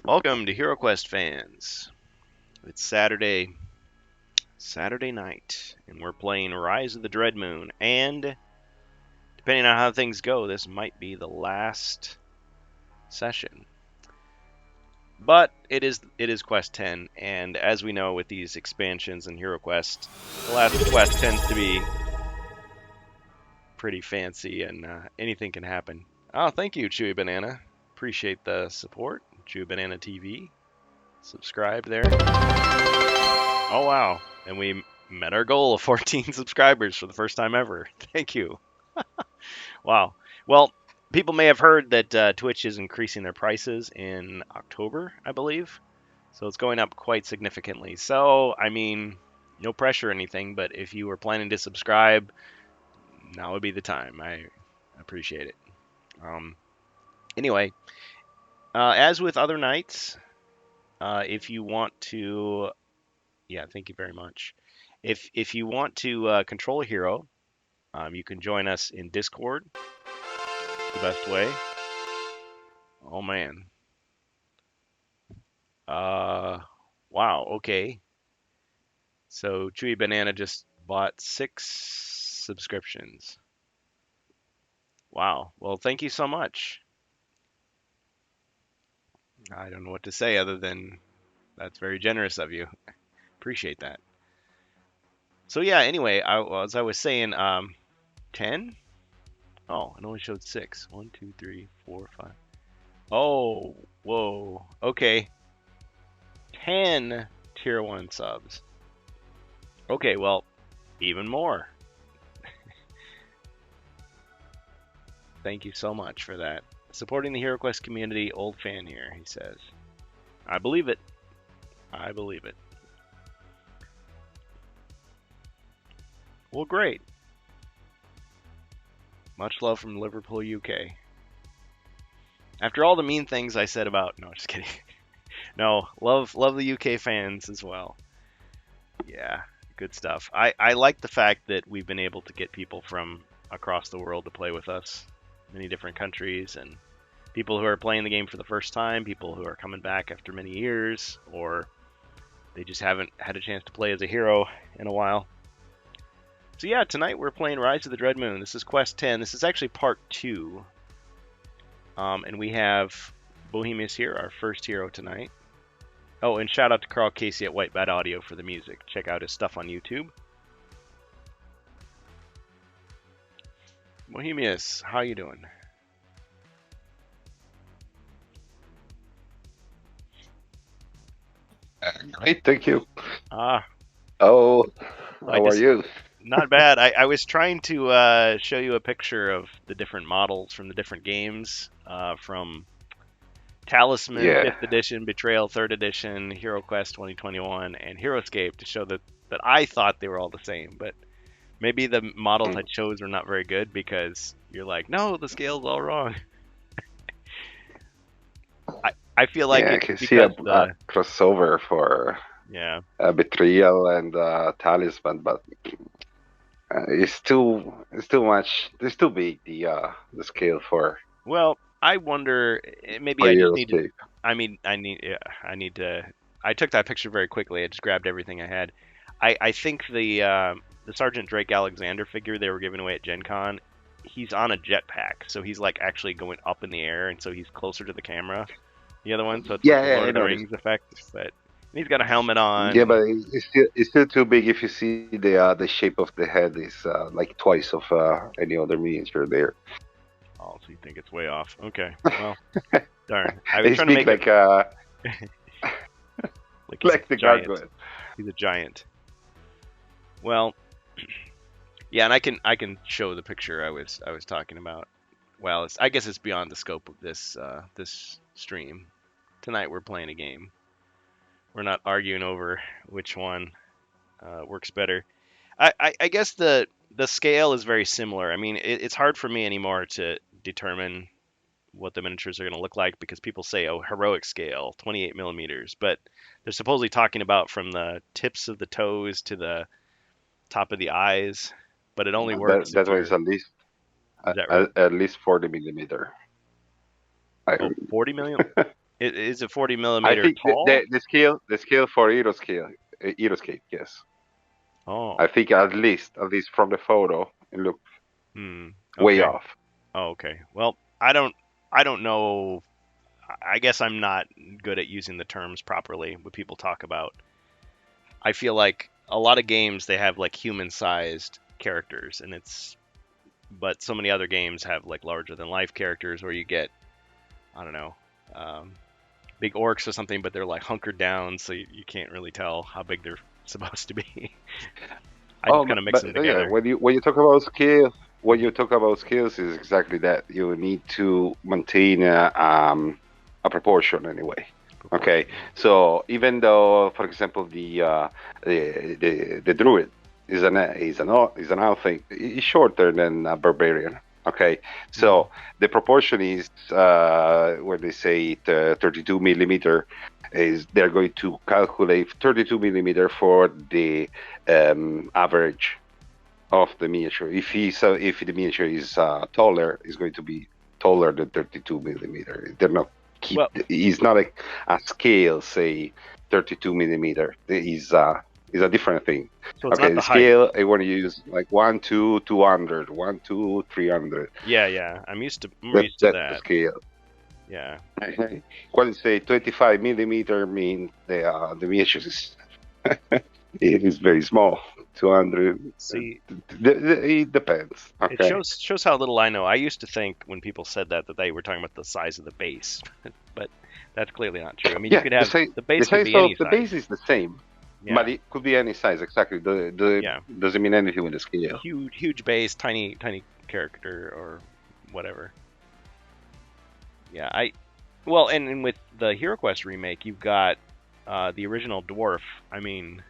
Welcome to HeroQuest fans. It's Saturday night, and we're playing Rise of the Dreadmoon. And depending on how things go, this might be the last session. But it is Quest 10, and as we know with these expansions in HeroQuest, the last quest tends to be pretty fancy, and anything can happen. Oh, thank you, Chewy Banana. Appreciate the support, Chewy Banana TV. Subscribe there. Oh wow, and we met our goal of 14 subscribers for the first time ever. Thank you. Wow. Well, people may have heard that Twitch is increasing their prices in October, I believe. So it's going up quite significantly. So, I mean, no pressure or anything, but if you were planning to subscribe, now would be the time. I appreciate it. Um, anyway, as with other nights, if you want to, yeah, thank you very much. If you want to control a hero, you can join us in Discord, the best way. Oh man. Uh, wow. Okay. So Chewy Banana just bought 6 subscriptions. Wow. Well, thank you so much. I don't know what to say other than that's very generous of you. Appreciate that. So yeah. Anyway, as I was saying, 10. Oh, it only showed 6. 1, 2, 3, 4, 5. Oh, whoa. Okay. 10 tier 1 subs. Okay, well, even more. Thank you so much for that. Supporting the HeroQuest community, old fan here, he says. I believe it. I believe it. Well, great. Much love from Liverpool, UK. After all the mean things I said about... No, just kidding. No, love the UK fans as well. Yeah, good stuff. I like the fact that we've been able to get people from across the world to play with us. Many different countries, and people who are playing the game for the first time, people who are coming back after many years, or they just haven't had a chance to play as a hero in a while. So yeah, tonight we're playing Rise of the Dreadmoon. This is Quest 10. This is actually part 2. And we have Bohemius here, our first hero tonight. Oh, and shout out to Carl Casey at White Bat Audio for the music. Check out his stuff on YouTube. Bohemius, how you doing? Great, thank you. Ah, Oh, I how are just you? not bad. I was trying to show you a picture of the different models from the different games, from Talisman Yeah. 5th edition, Betrayal 3rd edition, Hero Quest 2021, and Heroescape to show that I thought they were all the same, but maybe the models I Mm. chose were not very good because you're like, no, the scale's all wrong. I, I feel like Yeah, I it's can see a, because a crossover for yeah. Betrayal and Talisman, but it's too much. It's too big the scale Well, I wonder, maybe for I just need to, Euroscape. yeah, I need to, I took that picture very quickly. I just grabbed everything I had. I think the Sergeant Drake Alexander figure they were giving away at Gen Con, he's on a jetpack, so he's like actually going up in the air, and so he's closer to the camera. The other one, so it's like Yeah, the yeah, Lord I of the noticed. Rings effect. But he's got a helmet Yeah, on. but it's still too big. If you see the shape of the head is like twice of any other miniature there. Oh, so you think it's way off? Okay, well, darn. I was It's trying to big make it like he's a like the giant. gargoyle. He's a giant. Well, yeah, and I can show the picture I was talking about. Well, I guess it's beyond the scope of this stream. Tonight we're playing a game. We're not arguing over which one works better. I guess the scale is very similar. I mean, it's hard for me anymore to determine what the miniatures are going to look like because people say, oh, heroic scale, 28 millimeters, but they're supposedly talking about from the tips of the toes to the top of the eyes, but it only That works if that one is you're. at least Is that right? at least 40 millimeter. I, Oh, 40 million? Is it 40 I millimeter think tall? the scale for Aeroscape, yes. Oh, I think at least from the photo, it looked hmm. way Okay. off. Oh, okay. Well, I don't know. I guess I'm not good at using the terms properly when people talk about. I feel like a lot of games they have like human-sized characters, and but so many other games have like larger than life characters where you get, I don't know, um, big orcs or something, but they're like hunkered down, so you can't really tell how big they're supposed to be. I just Oh, kind of mix but them yeah, together. when you talk about scale, when you talk about scales, is exactly that. You need to maintain a proportion anyway. Okay, Proportion. so even though, for example, the druid is an elf, is shorter than a barbarian. Okay, Hmm. so the proportion is when they say 32 millimeter, is they're going to calculate 32 millimeter for the average of the miniature. If the miniature is taller, it's going to be taller than 32 millimeter. They're not keep. Well, It's not a scale. Say 32 millimeter. Is a different thing. so it's Okay, not the the height. scale I want to use like 1, 2, 200, 1, 2, 300. Yeah, yeah. I'm more That used to that's the that. scale. Yeah. When you say 25 millimeter, mean the miniature is it is very small. 200. See, It depends. it Okay. shows how little I know. I used to think when people said that they were talking about the size of the base, but that's clearly not true. I mean, you Yeah, could the have size the the base could size be of any the size. base is the same, but Yeah, it could be any size. Exactly. The yeah. doesn't mean anything with the scale. Huge base, tiny character or whatever. Yeah, well, and with the Hero Quest remake, you've got the original dwarf. I mean,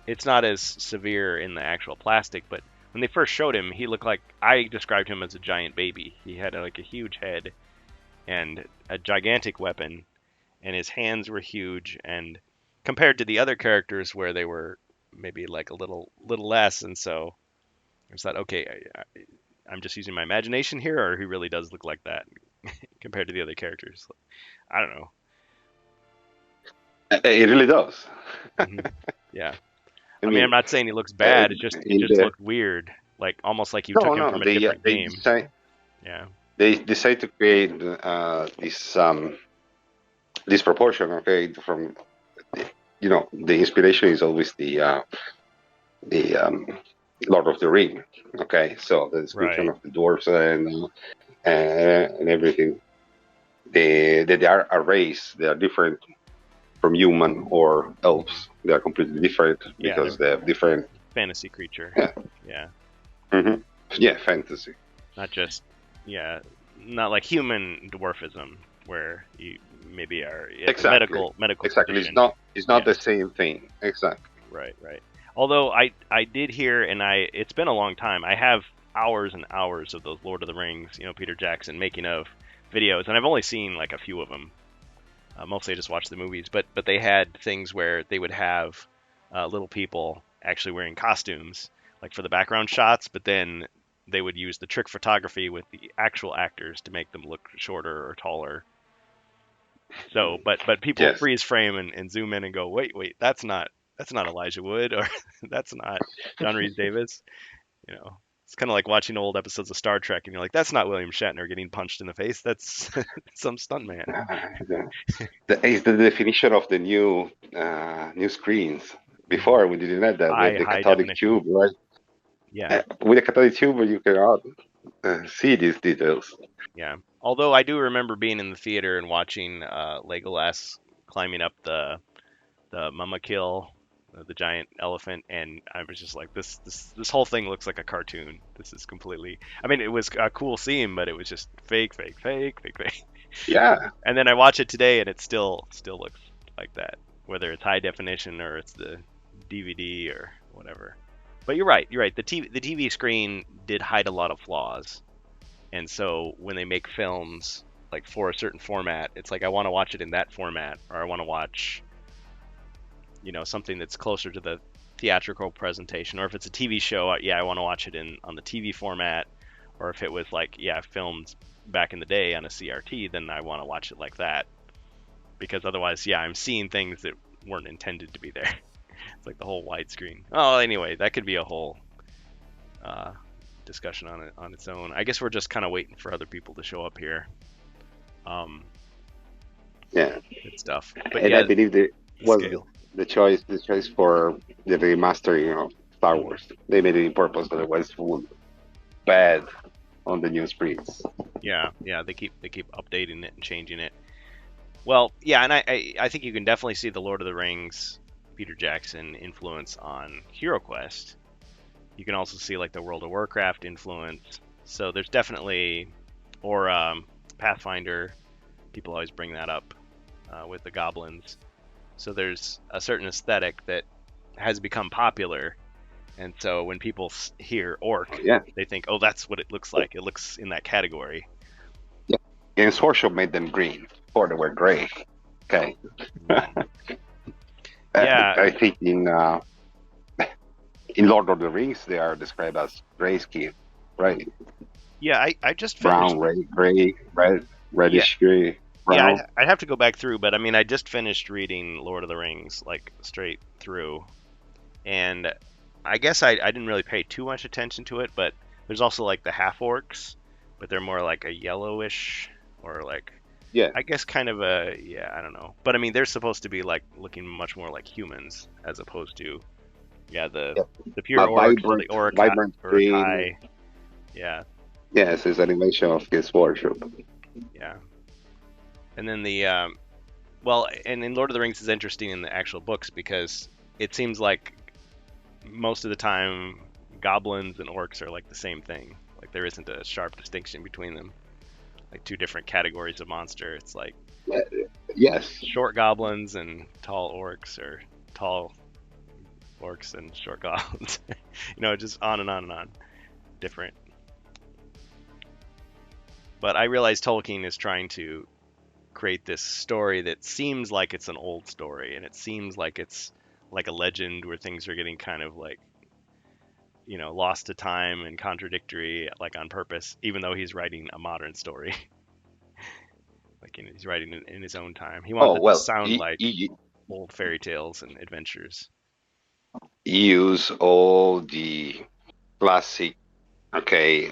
it's not as severe in the actual plastic, but when they first showed him, he looked like I described him as a giant baby. He had like a huge head and a gigantic weapon, and his hands were huge. And compared to the other characters, where they were maybe like a little less, and so I thought, okay, I'm just using my imagination here, or he really does look like that compared to the other characters. I don't know. It really does. Hmm. Yeah. I I mean, I'm mean, not saying he looks uh, bad. It in just the looked weird, like almost like you took no, him no, from a different they game. decide Yeah. they decide to create this proportion. Okay, from the inspiration is always the Lord of the Ring. Okay, so the description Right. of the dwarves and everything. They are a race. They are different from human or Hmm. elves. They are completely different Yeah, because they're they have different. fantasy creature. Yeah, Yeah. hmm yeah, fantasy. Not just yeah, not like human dwarfism where you maybe are at the Exactly, medical exactly. It's condition. not. It's not Yeah. the same thing. Exactly. Right, right. Although I did hear, and it's been a long time. I have hours and hours of those Lord of the Rings, Peter Jackson making of videos, and I've only seen like a few of them. Mostly I just watched the movies, but they had things where they would have little people actually wearing costumes, like for the background shots, but then they would use the trick photography with the actual actors to make them look shorter or taller. So, but people Yes. freeze frame and zoom in and go, wait, that's not Elijah Wood or that's not John Rhys Davis. It's kind of like watching old episodes of Star Trek, and you're like, that's not William Shatner getting punched in the face. That's some stuntman. Is the definition of the new screens. Hmm. Before we didn't have that with the High cathodic definition. tube, right? Yeah, With the cathodic tube, you cannot see these details. yeah. Although I do remember being in the theater and watching Legolas climbing up the Mama Kill, the giant elephant, and I was just like, this whole thing looks like a cartoon. This is completely. I mean, it was a cool scene, but it was just fake. Yeah, And then I watch it today, and it still looks like that, whether it's high definition or it's the DVD or whatever. But you're right. You're right. The TV screen did hide a lot of flaws, and so when they make films like for a certain format, it's like I want to watch it in that format, or I want to watch something that's closer to the theatrical presentation, or if it's a TV show, yeah, I want to watch it in on the TV format, or if it was like filmed back in the day on a CRT, then I want to watch it like that. because otherwise, yeah, I'm seeing things that weren't intended to be there. It's like the whole widescreen. Oh, anyway, that could be a whole uh, discussion on it on its own. I guess we're just kind of waiting for other people to show up here. Yeah, Good stuff. But and yeah, I believe it was scale. the choice for the remastering of Star Wars. They made it in purpose, otherwise it would bad on the new screens. Yeah, they keep updating it and changing it. Well, yeah, and I think you can definitely see the Lord of the Rings, Peter Jackson influence on HeroQuest. You can also see like the World of Warcraft influence. So there's definitely, or Pathfinder. People always bring that up with the goblins. So there's a certain aesthetic that has become popular, and so when people hear orc, Yeah, they think, oh, that's what it looks like. It looks in that category. yeah. Games Workshop made them green, or they were gray. Okay. Yeah. I think in Lord of the Rings they are described as grayscale, right? Yeah, I just finished. Brown, gray, red, Yeah, reddish gray, yeah, brown. I'd have to go back through, but I mean, I just finished reading Lord of the Rings, like straight through, and I guess I didn't really pay too much attention to it, but there's also like the half orcs, but they're more like a yellowish, or like, Yeah, I guess kind of a, yeah, I don't know. But I mean, they're supposed to be like looking much more like humans as opposed to, yeah, yeah. the pure A orcs or the vibrant green. Urukai. Yeah, Yes, it's animation of Games Workshop. yeah. And then well, and in Lord of the Rings is interesting in the actual books because it seems like most of the time goblins and orcs are like the same thing. Like there isn't a sharp distinction between them. Like two different categories of monster. It's like Yes, short goblins and tall orcs, or tall orcs and short goblins. Just on and on and on. Different. But I realize Tolkien is trying to create this story that seems like it's an old story, and it seems like it's like a legend where things are getting kind of like, lost to time and contradictory, like on purpose, even though he's writing a modern story. Like he's writing in his own time. He wants oh it to well, sound like old fairy tales and adventures. he use all the classic, okay,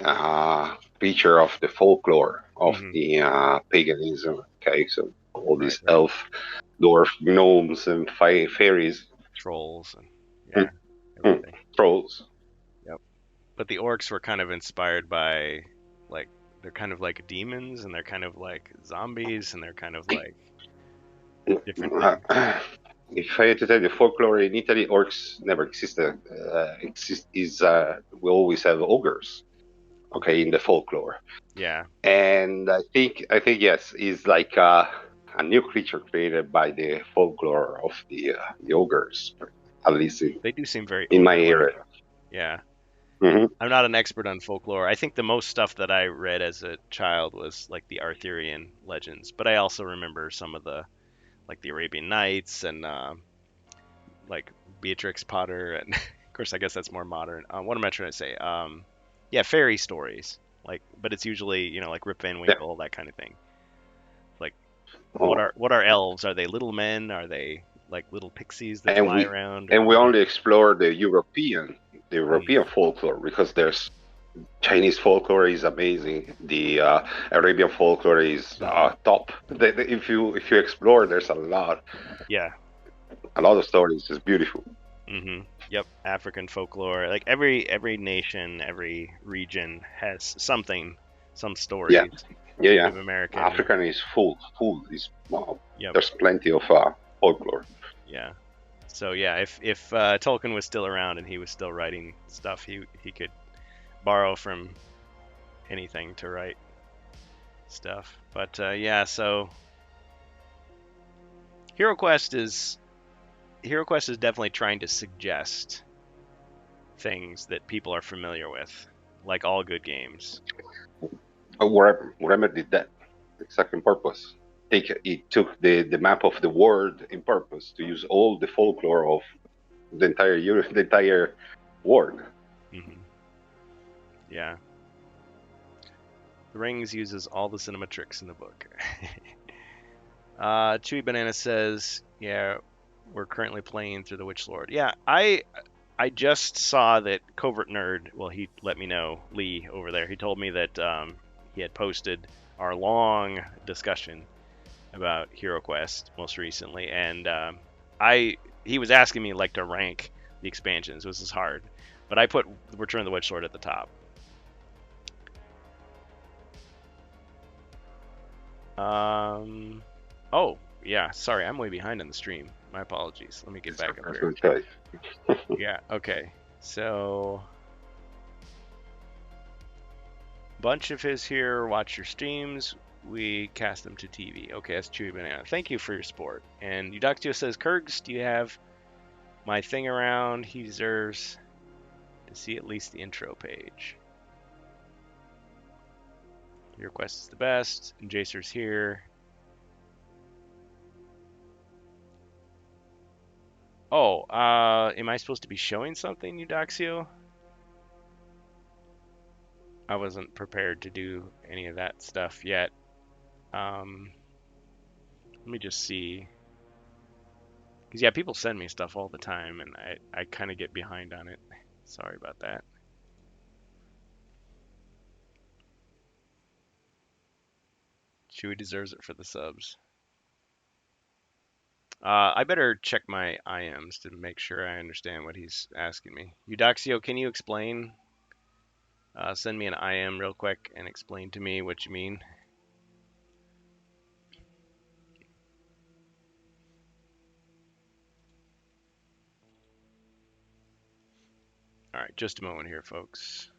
feature of the folklore of Hmm. the paganism. Okay, so all Right, these right. elf, dwarf, gnomes, and fairies, Trolls and mm, yeah, everything. trolls. Yep. But the orcs were kind of inspired by, like, they're kind of like demons, and they're kind of like zombies, and they're kind of like different things. If I had to tell you, folklore in Italy, orcs never existed. We always have ogres, okay, in the folklore. Yeah, And I think yes, is like a new creature created by the folklore of the ogres, at least they do seem very in my ogre-like. area. Yeah. Hmm. I'm not an expert on folklore. I think the most stuff that I read as a child was like the Arthurian legends, but I also remember some of the, like the Arabian Nights and like Beatrix Potter, and of course I guess that's more modern. What am I trying to say? Yeah, fairy stories. Like, but it's usually like Rip Van Yeah. Winkle, that kind of thing. Like, what Oh. are elves? Are they little men? Are they like little pixies that And fly we around? Or and what we are they? only explore the Mm, European folklore, because there's Chinese folklore is amazing. The Arabian folklore is mhm. top. If you explore, there's Yeah. a lot of stories. It's beautiful. Yep. African folklore. Like every nation, every region has something, some Yeah, stories. yeah, yeah. Native American. African is full. Is Yep. There's plenty of folklore. Yeah. So yeah, if Tolkien was still around and he was still writing stuff, he could borrow from anything to write stuff. But yeah, so HeroQuest is definitely trying to suggest things that people are familiar with, like all good games. Warhammer did that exactly on purpose. It took the map of the world in purpose to use all the folklore of the entire world. Hmm. Yeah, The Rings uses all the cinematrix in the book. Chewy Banana says, yeah, we're currently playing through the Witch Lord. Yeah, I just saw that Covert Nerd. Well, he let me know, Lee over there. He told me that he had posted our long discussion about Hero Quest most recently, and I he was asking me like to rank the expansions. This is hard, but I put Return of the Witch Lord at the top. Oh yeah, sorry, I'm way behind on the stream. My apologies. Let me get back up here. Okay. Yeah, okay. So bunch of his here watch your streams. We cast them to TV. Okay, that's Chewy Banana. Thank you for your support. And Eudoxio says, Kurgs, do you have my thing around? He deserves to see at least the intro page. Your quest is the best. And Jacer's here. Oh, am I supposed to be showing something, Eudoxio? I wasn't prepared to do any of that stuff yet. Let me just see. Because, yeah, people send me stuff all the time, and I kind of get behind on it. Sorry about that. Chewy deserves it for the subs. I better check my IMs to make sure I understand what he's asking me. Eudoxio, can you explain? Send me an IM real quick and explain to me what you mean. All right, just a moment here, folks.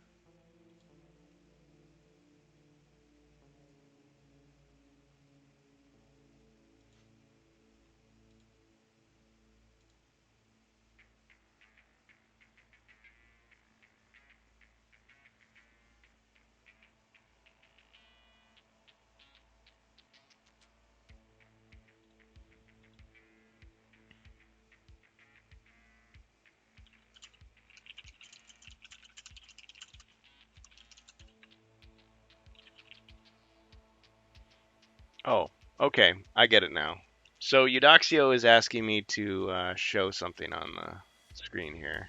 Oh, okay, I get it now. So Eudoxio is asking me to show something on the screen here.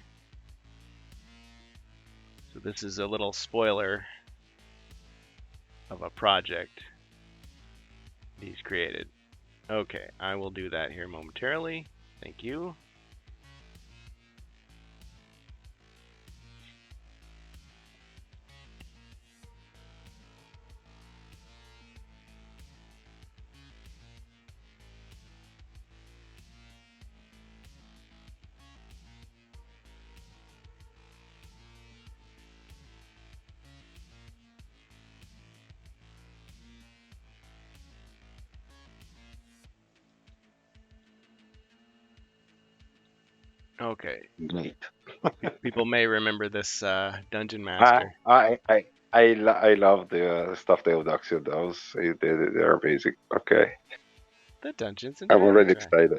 So this is a little spoiler of a project he's created. Okay, I will do that here momentarily. Thank you. Okay. Neat. People may remember this Dungeon I Master. I love the stuff the Eudoxia does. They're amazing. Okay, The Dungeons and I'm already Dragons, right?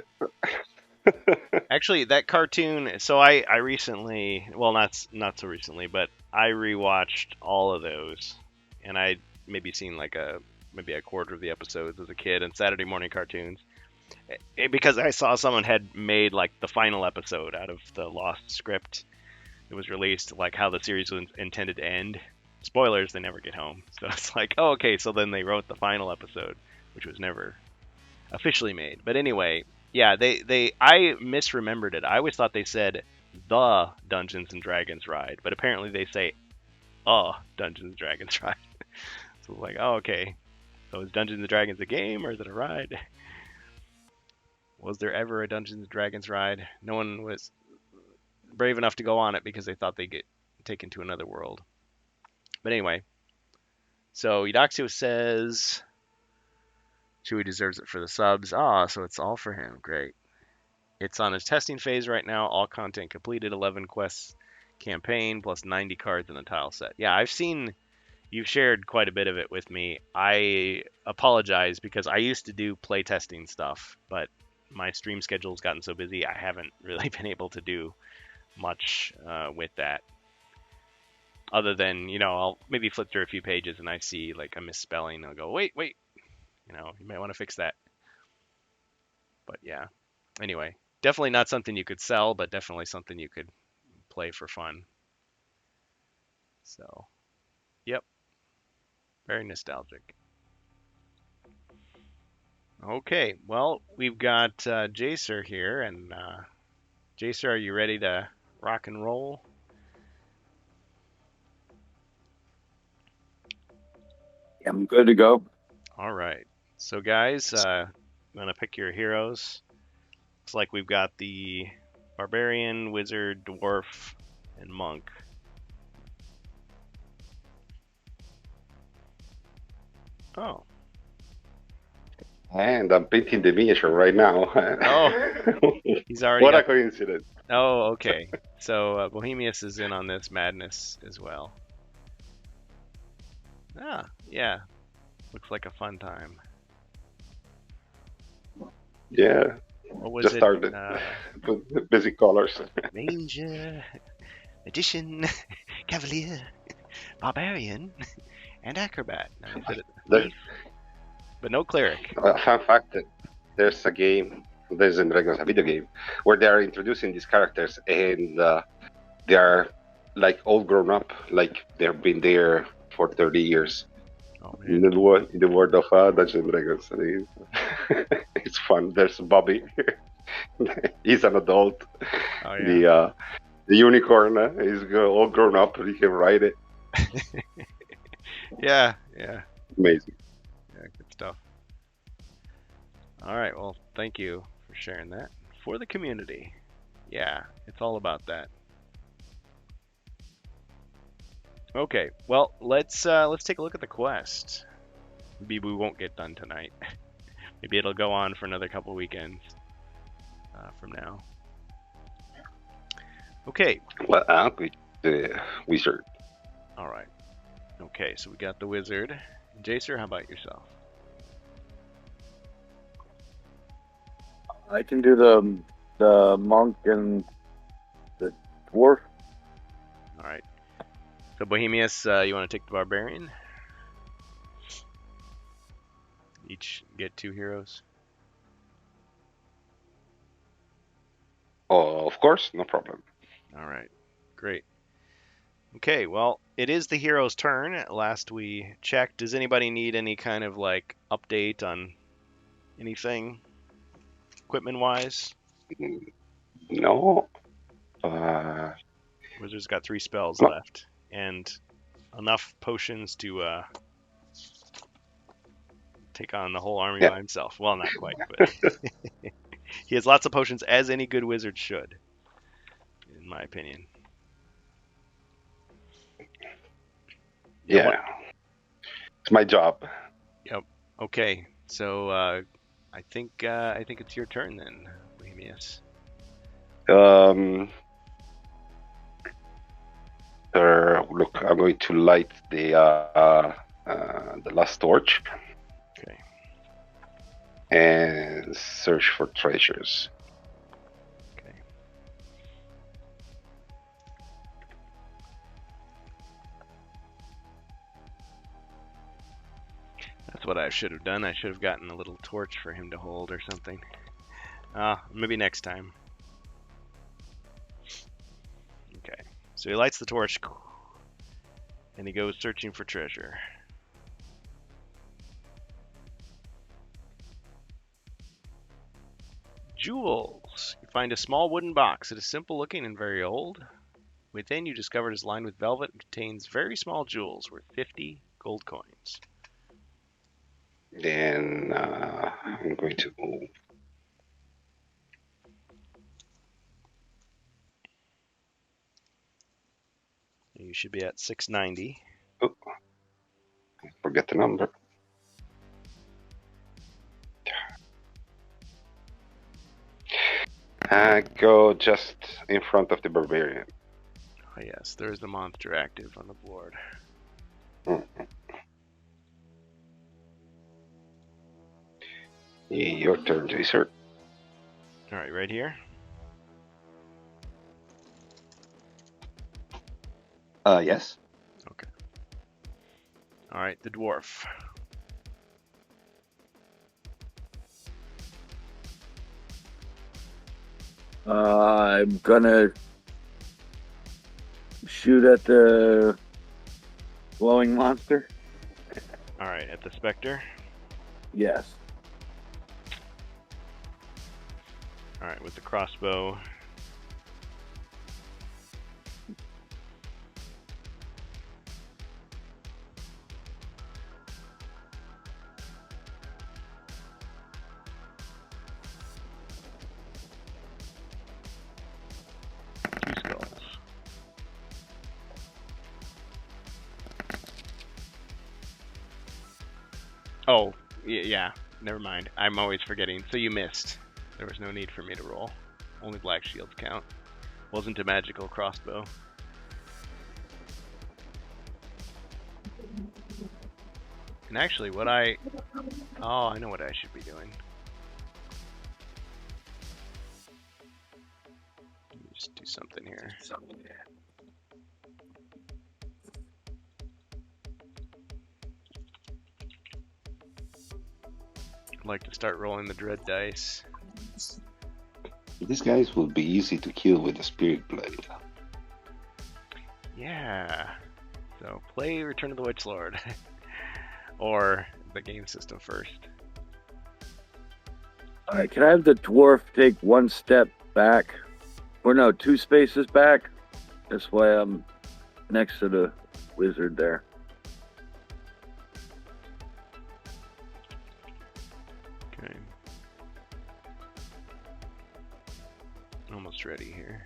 excited. Actually, that cartoon. So I recently, well, not so recently, but I rewatched all of those, and I maybe seen like maybe a quarter of the episodes as a kid and Saturday morning cartoons. Because I saw someone had made like the final episode out of the lost script that was released, like how the series was intended to end. Spoilers, they never get home. So it's like, oh, okay, so then they wrote the final episode, which was never officially made. But anyway, yeah, I misremembered it. I always thought they said the Dungeons and Dragons ride, but apparently they say Dungeons and Dragons ride. So like, oh, okay. So is Dungeons and Dragons a game or is it a ride? Was there ever a Dungeons and Dragons ride? No one was brave enough to go on it because they thought they'd get taken to another world. But anyway, so Eudoxio says Chewie deserves it for the subs. So it's all for him. Great. It's on its testing phase right now. All content completed. 11 quests campaign plus 90 cards in a tile set. Yeah, I've seen you've shared quite a bit of it with me. I apologize because I used to do playtesting stuff, but my stream schedule's gotten so busy I haven't really been able to do much with that. Other than, I'll maybe flip through a few pages and I see like a misspelling. I'll go, wait, you might want to fix that. But yeah. Anyway, definitely not something you could sell, but definitely something you could play for fun. So, yep, very nostalgic. Okay, well, we've got Jacer here, and Jacer, are you ready to rock and roll? I'm good to go. All right. So, guys, I'm gonna pick your heroes. Looks like we've got the barbarian, wizard, dwarf, and monk. Oh, And I'm painting the miniature right now. oh, he's already What a up. coincidence. Oh, okay. So Bohemius is in on this madness as well. Ah, yeah. Looks like a fun time. Yeah, What was just it? started. Basic colors. Ranger, magician, cavalier, barbarian, and acrobat. Now they said it, There, thief, but no cleric. fun fact: there's a game, there's in Dragons a video game where they are introducing these characters, and they are like all grown up, like they've been there for 30 years. Oh In man. the world of Dungeons and Dragons, I mean, it's fun. There's Bobby. He's an adult. Oh yeah. The unicorn is all grown up. He can ride it. Yeah, yeah, Amazing. yeah. Good stuff. All right. Well, thank you for sharing that for the community. Yeah, it's all about that. Okay. Well, let's take a look at the quest. Maybe we won't get done tonight. Maybe it'll go on for another couple weekends from now. Okay. Well, with the wizard. All right. Okay. So we got the wizard. Jacer, how about yourself? I can do the monk and the dwarf. All right. So Bohemius, you want to take the barbarian? Each get 2 heroes. Oh, of course, no problem. All right. Great. Okay, well, it is the hero's turn. Last we checked, does anybody need any kind of like update on anything equipment wise? No. Wizard's got 3 spells No. left and enough potions to take on the whole army by himself. Well, not quite, but he has lots of potions, as any good wizard should, in my opinion. Yeah. It's my job. Yep. Okay. So I think it's your turn then, Bohemius. Look, I'm going to light the last torch. Okay. And search for treasures. Okay. That's what I should have done. I should have gotten a little torch for him to hold or something. Maybe next time. Okay. So he lights the torch and he goes searching for treasure. Jewels. You find a small wooden box. It is simple looking and very old. Within, you discover it is lined with velvet and contains very small jewels worth 50 gold coins. Then I'm going to move. You should be at 690. Oh, forget the number. Go just in front of the barbarian. Oh yes, there is the monster active on the board. Your turn, Jacer. All right, right here. Yes. Okay. All right, the dwarf. I'm gonna shoot at the glowing monster. All right, at the Spectre. Yes. All right, with the crossbow. Two skulls. Oh, yeah. Never mind. I'm always forgetting. So you missed. There was no need for me to roll. Only black shields count. Wasn't a magical crossbow. And actually, what I... Oh, I know what I should be doing. Let me just do something here. I'd like to start rolling the dread dice. These guys will be easy to kill with the Spirit Blade. Yeah. So play Return of the Witch Lord. Or the game system first. All right. Can I have the dwarf take one step back, or no, 2 spaces back? This way, I'm next to the wizard there. Okay. Almost ready here.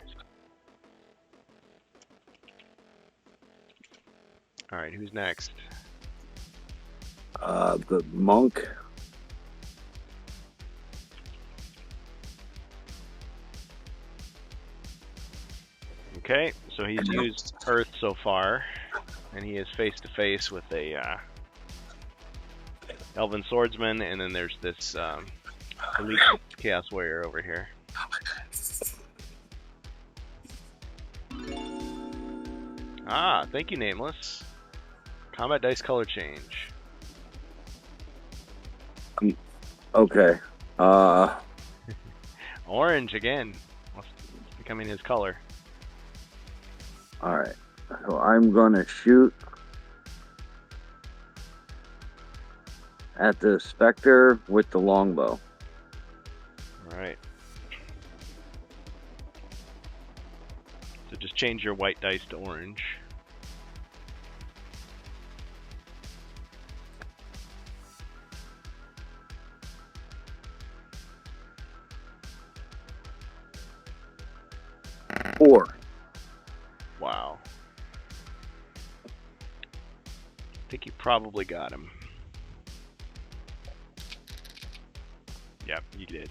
Alright, who's next? The monk. Okay, so he's used Earth so far, and he is face to face with a Elven Swordsman, and then there's this Elite Chaos Warrior over here. Ah, thank you, Nameless. Combat dice color change. Okay. Orange again. It's becoming his color. All right. So I'm gonna shoot at the specter with the longbow. Alright. So just change your white dice to orange. Four. Wow. I think you probably got him. Yep, you did.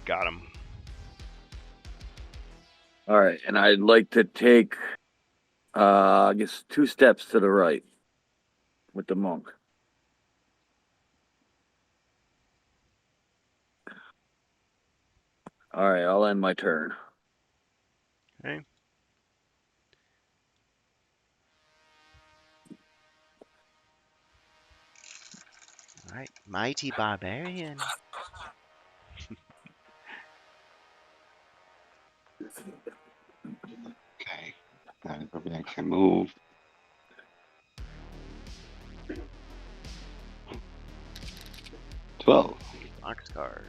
Got him. All right, and I'd like to take, I guess, 2 steps to the right with the monk. All right, I'll end my turn. Okay. Alright, mighty barbarian. Okay. Now probably I can move. Twelve. Boxcars.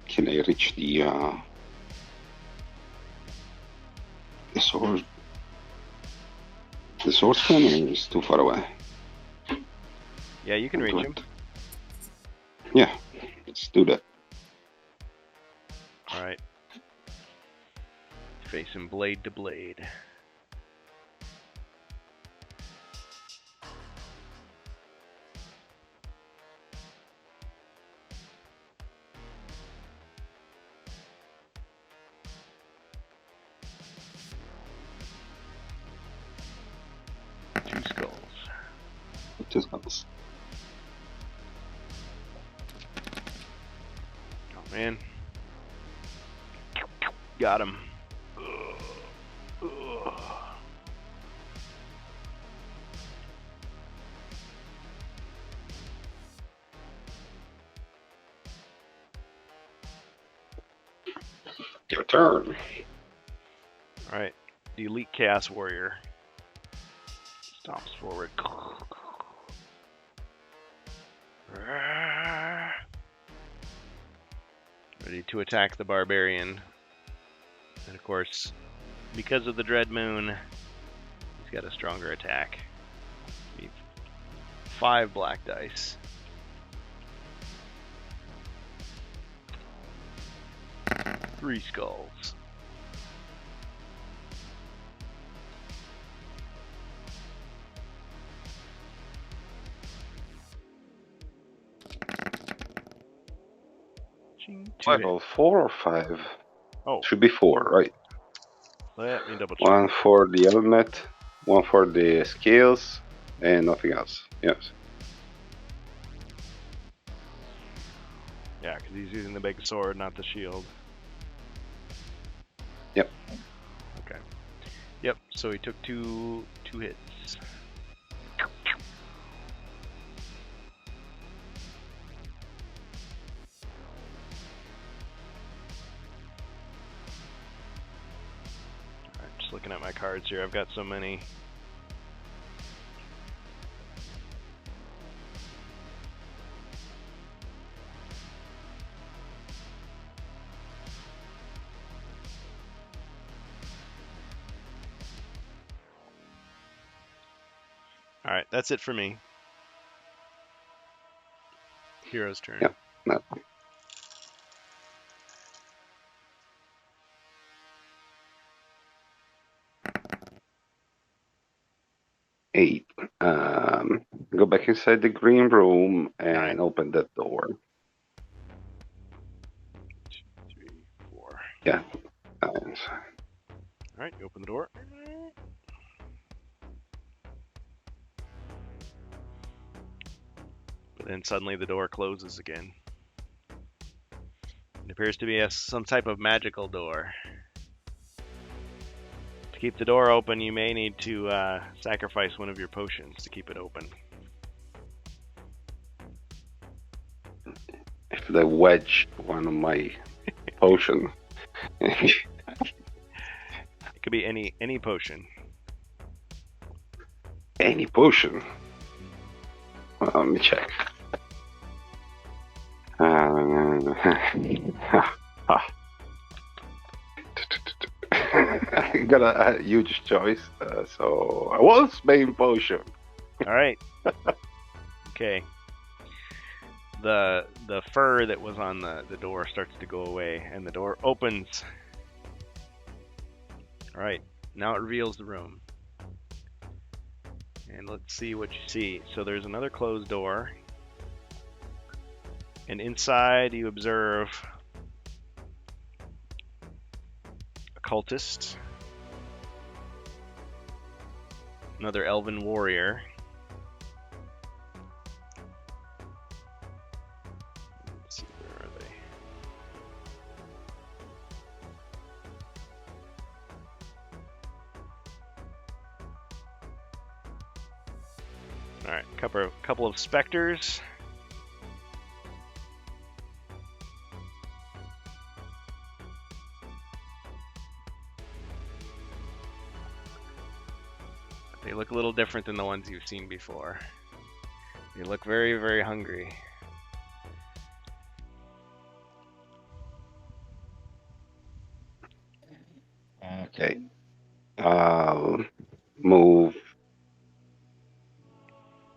Can I reach the sword? The swordsman is too far away. Yeah, you can reach him. Yeah, let's do that. Alright. Face him blade to blade. Two skulls. Just got Oh man. Got him. Your turn. All right. The Elite Chaos Warrior stomps forward. Ready to attack the Barbarian. And of course, because of the Dread Moon, he's got a stronger attack. Need 5 black dice. Three skulls. Two Level 4 or 5? Oh, Should be 4, right? let me double check. 1 for the helmet, 1 for the scales, and nothing else. Yes. Yeah, because he's using the big sword, not the shield. Yep. Okay. Yep. So he took two hits. Alright, just looking at my cards here. I've got so many. Alright, that's it for me. Hero's turn. Yep. No. Eight. Go back inside the green room and 9. open that door. 2, 3, 4. Yeah. Alright, you open the door. But then suddenly the door closes again. It appears to be some type of magical door. To keep the door open, you may need to sacrifice one of your potions to keep it open. If they wedge one of my potion. It could be any potion. Any potion. Well, let me check. I got a huge choice, so I was main potion. All right. Okay. The fur that was on the door starts to go away, and the door opens. All right. Now it reveals the room. And let's see what you see. So there's another closed door. And inside you observe a cultist, another elven warrior, let's see, where are they? Alright, couple of specters. They look a little different than the ones you've seen before. They look very, very hungry. Okay. I'll move.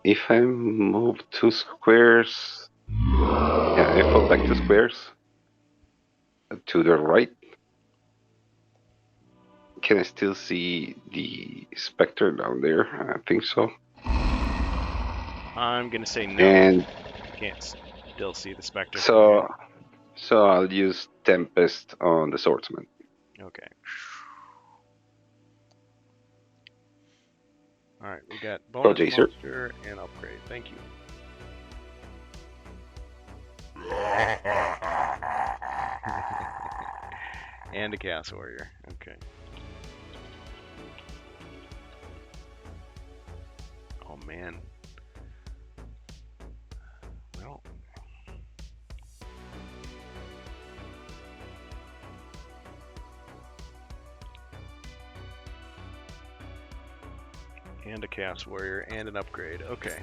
If I move 2 squares, yeah, I fall back 2 squares to the right. Can I still see the specter down there? I think so. I'm gonna say no. And You can't still see the specter. so I'll use Tempest on the swordsman. Okay. Alright, we got bonus Jason. monster and upgrade. Thank you. And a chaos warrior. Okay. Oh man. Well. And a Chaos Warrior and an upgrade. Okay.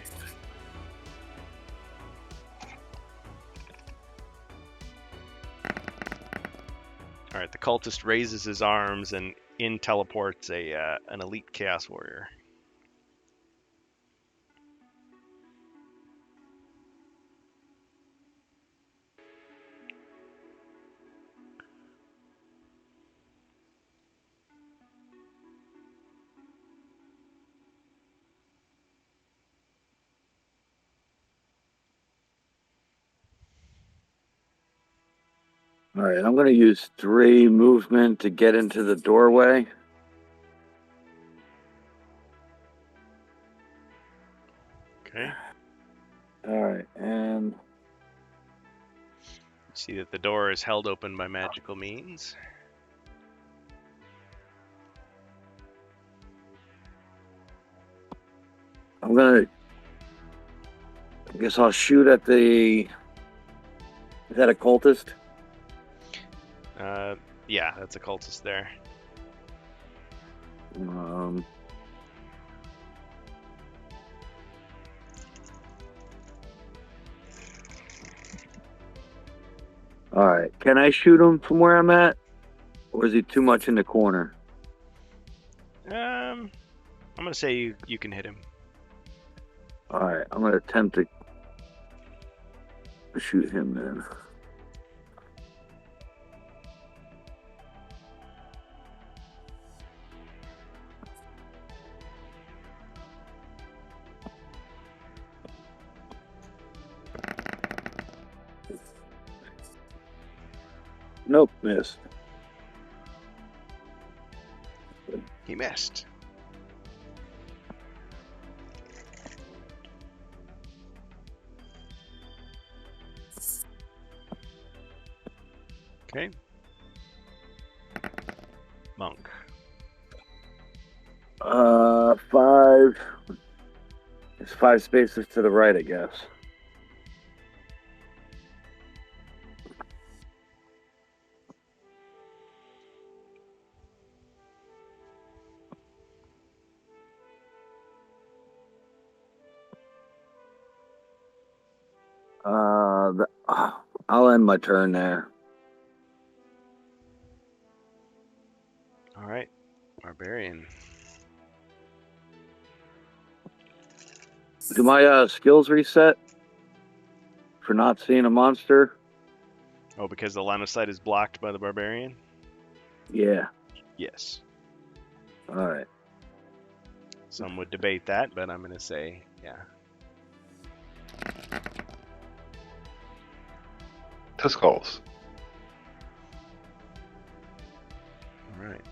Alright, the cultist raises his arms and in teleports an elite Chaos Warrior. All right, I'm going to use 3 movement to get into the doorway. Okay. All right, and See that the door is held open by magical means. I guess I'll shoot at the. Is that a cultist? Yeah, that's a cultist there. All right, can I shoot him from where I'm at, or is he too much in the corner? I'm gonna say you can hit him. All right, I'm going to attempt to shoot him then. Nope, missed. He missed. Okay. Monk. 5. It's 5 spaces to the right, I guess. I'll end my turn there. All right, barbarian. Do my skills reset for not seeing a monster? Oh, because the line of sight is blocked by the barbarian? Yeah. Yes. All right. Some would debate that, but I'm gonna say yeah. Two skulls. All right.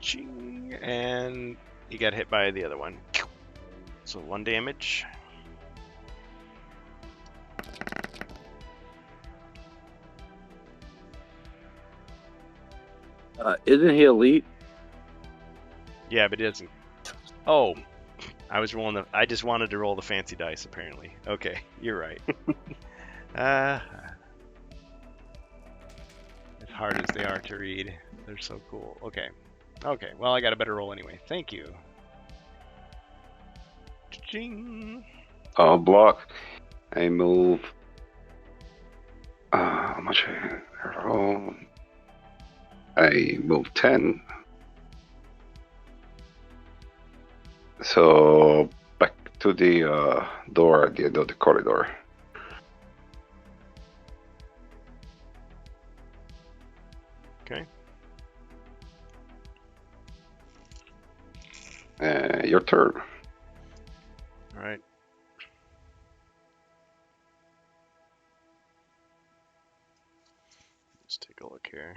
Ching, and he got hit by the other one. So 1 damage. Isn't he elite? Yeah, but it doesn't. Oh, I was rolling the. I just wanted to roll the fancy dice. Apparently. Okay, you're right. As hard as they are to read, they're so cool. Okay. Okay. Well, I got a better roll anyway. Thank you. Ching. Block. I move. How much I roll? I move 10. So back to the door at the end of the corridor. Okay. Your turn. All right. Let's take a look here.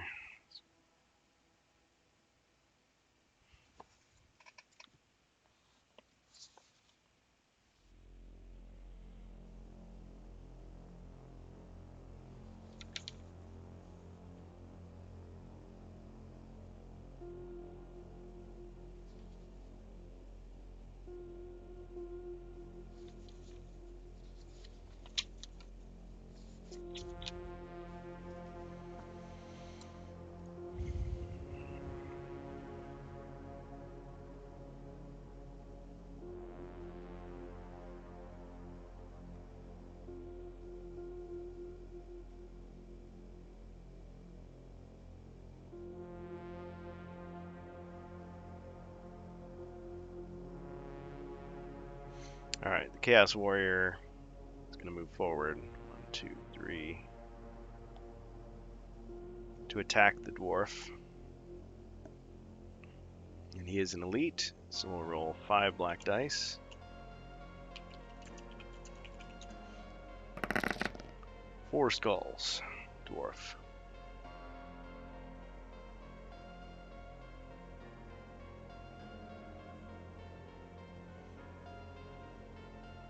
All right, the Chaos Warrior is going to move forward. 1, 2, 3. To attack the dwarf. And he is an elite, so we'll roll 5 black dice. Four skulls, dwarf.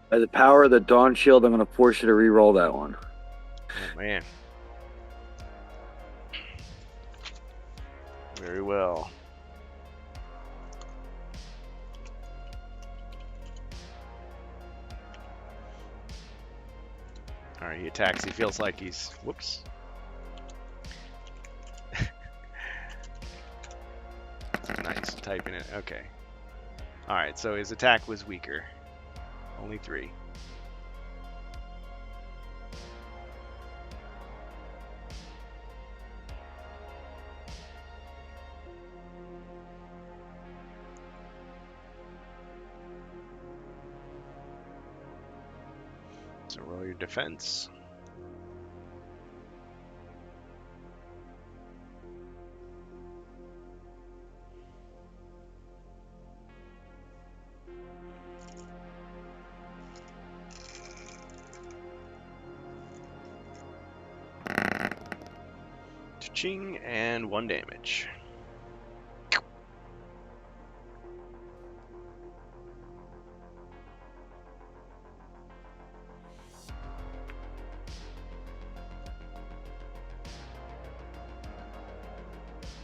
By the power of the Dawn Shield, I'm going to force you to re-roll that one. Oh man. Very well. Alright, he attacks. He feels like he's... Whoops. Nice, typing it. Okay. Alright, so his attack was weaker. Only 3. So roll your defense. Ching, and 1 damage.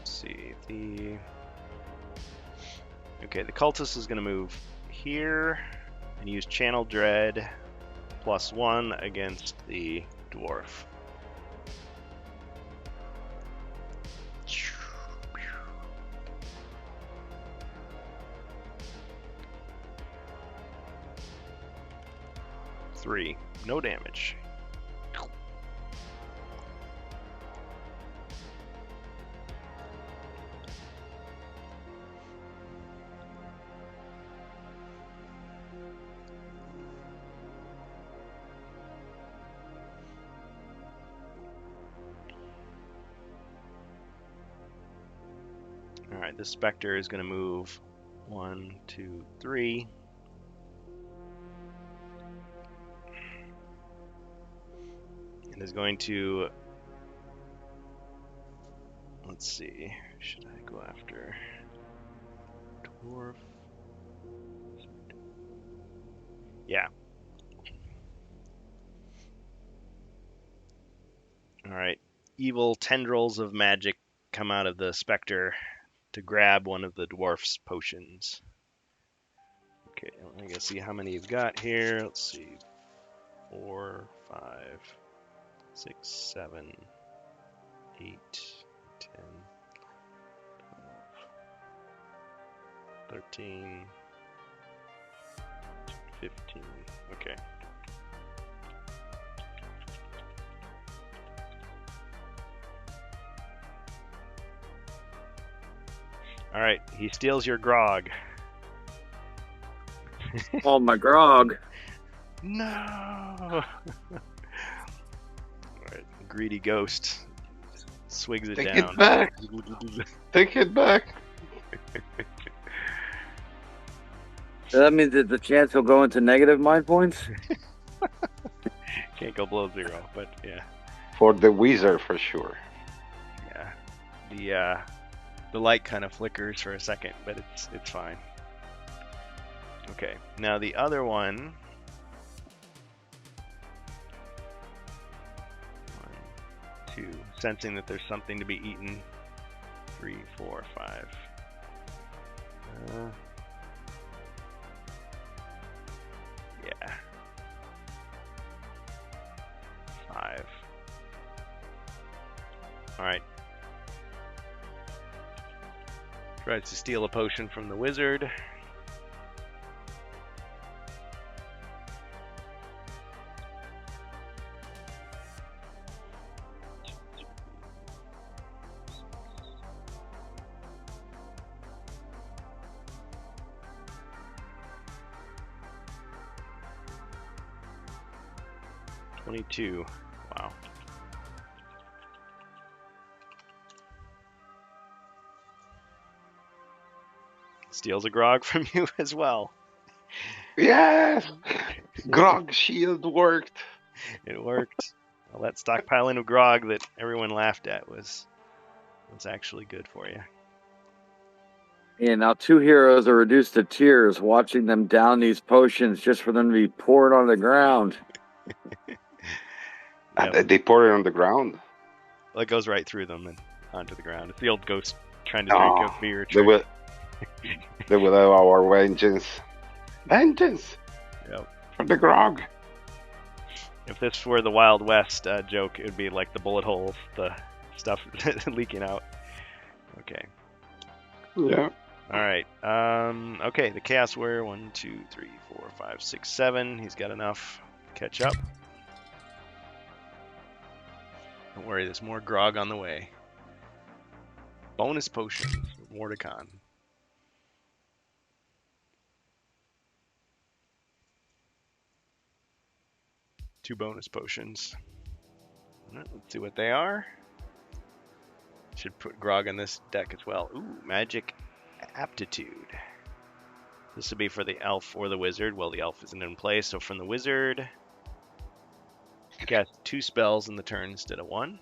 See the... Okay, the cultist is going to move here and use Channel Dread +1 against the dwarf. Three, no damage. Alright, this Spectre is going to move 1, 2, 3. And is going to... Let's see. Should I go after dwarf? Yeah. Alright. Evil tendrils of magic come out of the Spectre to grab one of the dwarf's potions. Okay, let me go see how many you've got here. Let's see. 4, 5, 6, 7, 8, 10, 12, 13, 15. Okay. Alright, he steals your grog. Oh, my grog. No! Alright, greedy ghost swigs it Take down. it back. Take it back. So that means that the chance he'll go into negative mind points? Can't go below 0, but yeah. For the wizard, for sure. Yeah. The light kind of flickers for a second, but it's fine. Okay, now the other one. 1, 2, sensing that there's something to be eaten. 3, 4, 5. Yeah. 5. Alright. Tries to steal a potion from the wizard. 22. Wow. Steals a grog from you as well. Yes! Grog shield worked. It worked. Well, that stockpiling of grog that everyone laughed at was actually good for you. And now 2 heroes are reduced to tears watching them down these potions just for them to be poured on the ground. Yep. And they pour it on the ground. Well, it goes right through them and onto the ground. It's the old ghost trying to drink a beer They trick. will have our vengeance. Vengeance! Yep. For the grog. If this were the Wild West joke, it would be like the bullet holes, the stuff leaking out. Okay. Yeah. All right. Okay, the Chaos Warrior. 1, 2, 3, 4, 5, 6, 7. He's got enough. Catch up. Don't worry, there's more grog on the way. Bonus potions. Mordecon. Two bonus potions. All right, let's see what they are. Should put grog in this deck as well. Ooh, magic aptitude. This would be for the elf or the wizard. Well, the elf isn't in play, so from the wizard, cast 2 spells in the turn instead of 1.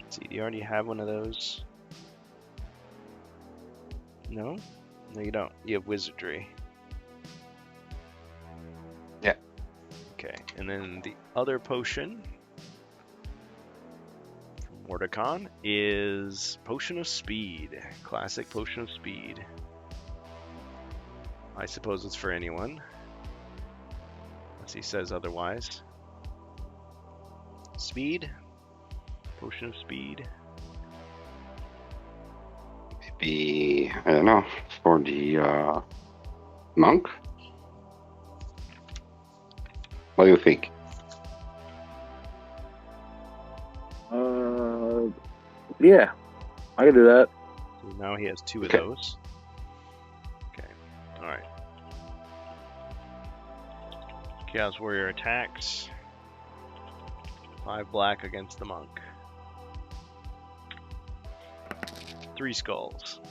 Let's see, do you already have one of those? No? No, you don't. You have wizardry. Yeah. Okay, and then the other potion from Mordecon is Potion of Speed. Classic Potion of Speed. I suppose it's for anyone, unless he says otherwise. Speed. Potion of Speed. Maybe, I don't know, for the monk? What do you think? Yeah, I can do that. So now he has 2 of Okay. those. Okay, alright. Chaos Warrior attacks. 5 black against the monk. 3 skulls.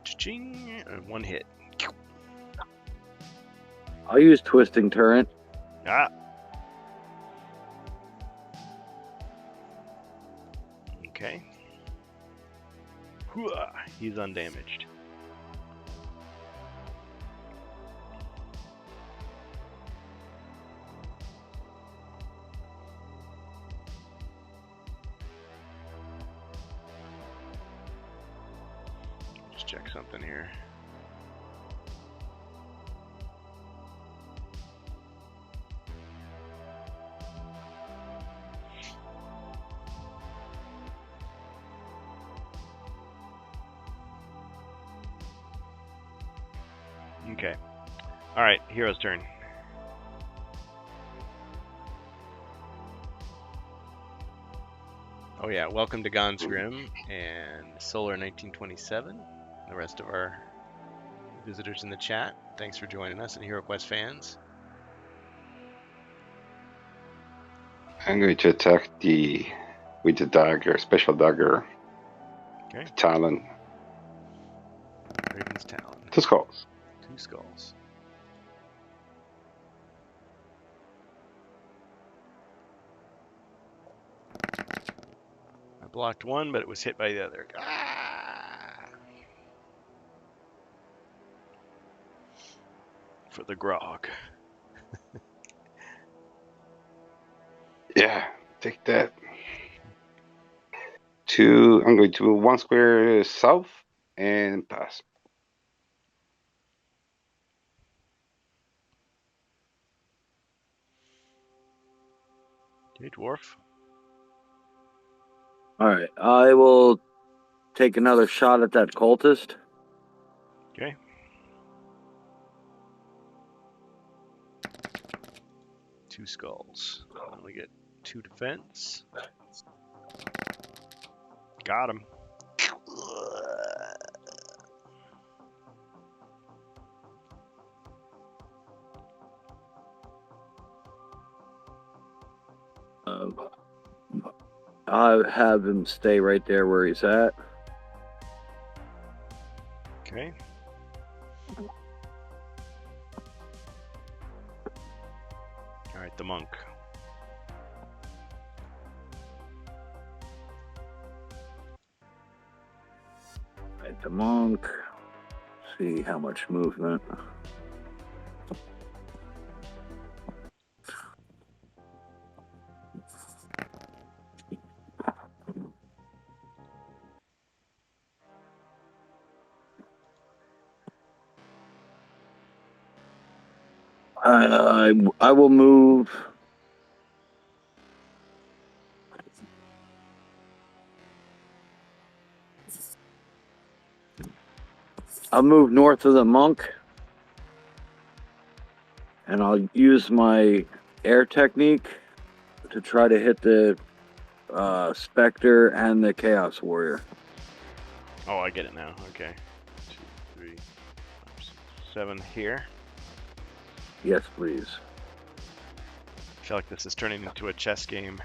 Cha-ching! And 1 hit. I'll use Twisting Turret. Ah! Okay. Hooah! He's undamaged. Just check something here. Okay. Alright, hero's turn. Oh yeah, welcome to Gonsgrim and Solar 1927. The rest of our visitors in the chat. Thanks for joining us and HeroQuest fans. I'm going to attack with the dagger, special dagger. Okay. Talon. Raven's Talon. 2 skulls. 2 skulls. I blocked 1, but it was hit by the other. Ah! For the grog. Yeah, take that. I'm going to 1 square south and pass. Okay, dwarf. All right, I will take another shot at that cultist. Okay. Two skulls. Only get 2 defense. Got him. I'll have him stay right there where he's at. Okay. All right, the monk. Right, the monk. See how much movement. I will move. I'll move north of the monk, and I'll use my air technique to try to hit the Spectre and the Chaos Warrior. Oh, I get it now. Okay. 2, 3, 5, 6, 7 here. Yes, please. I feel like this is turning into a chess game.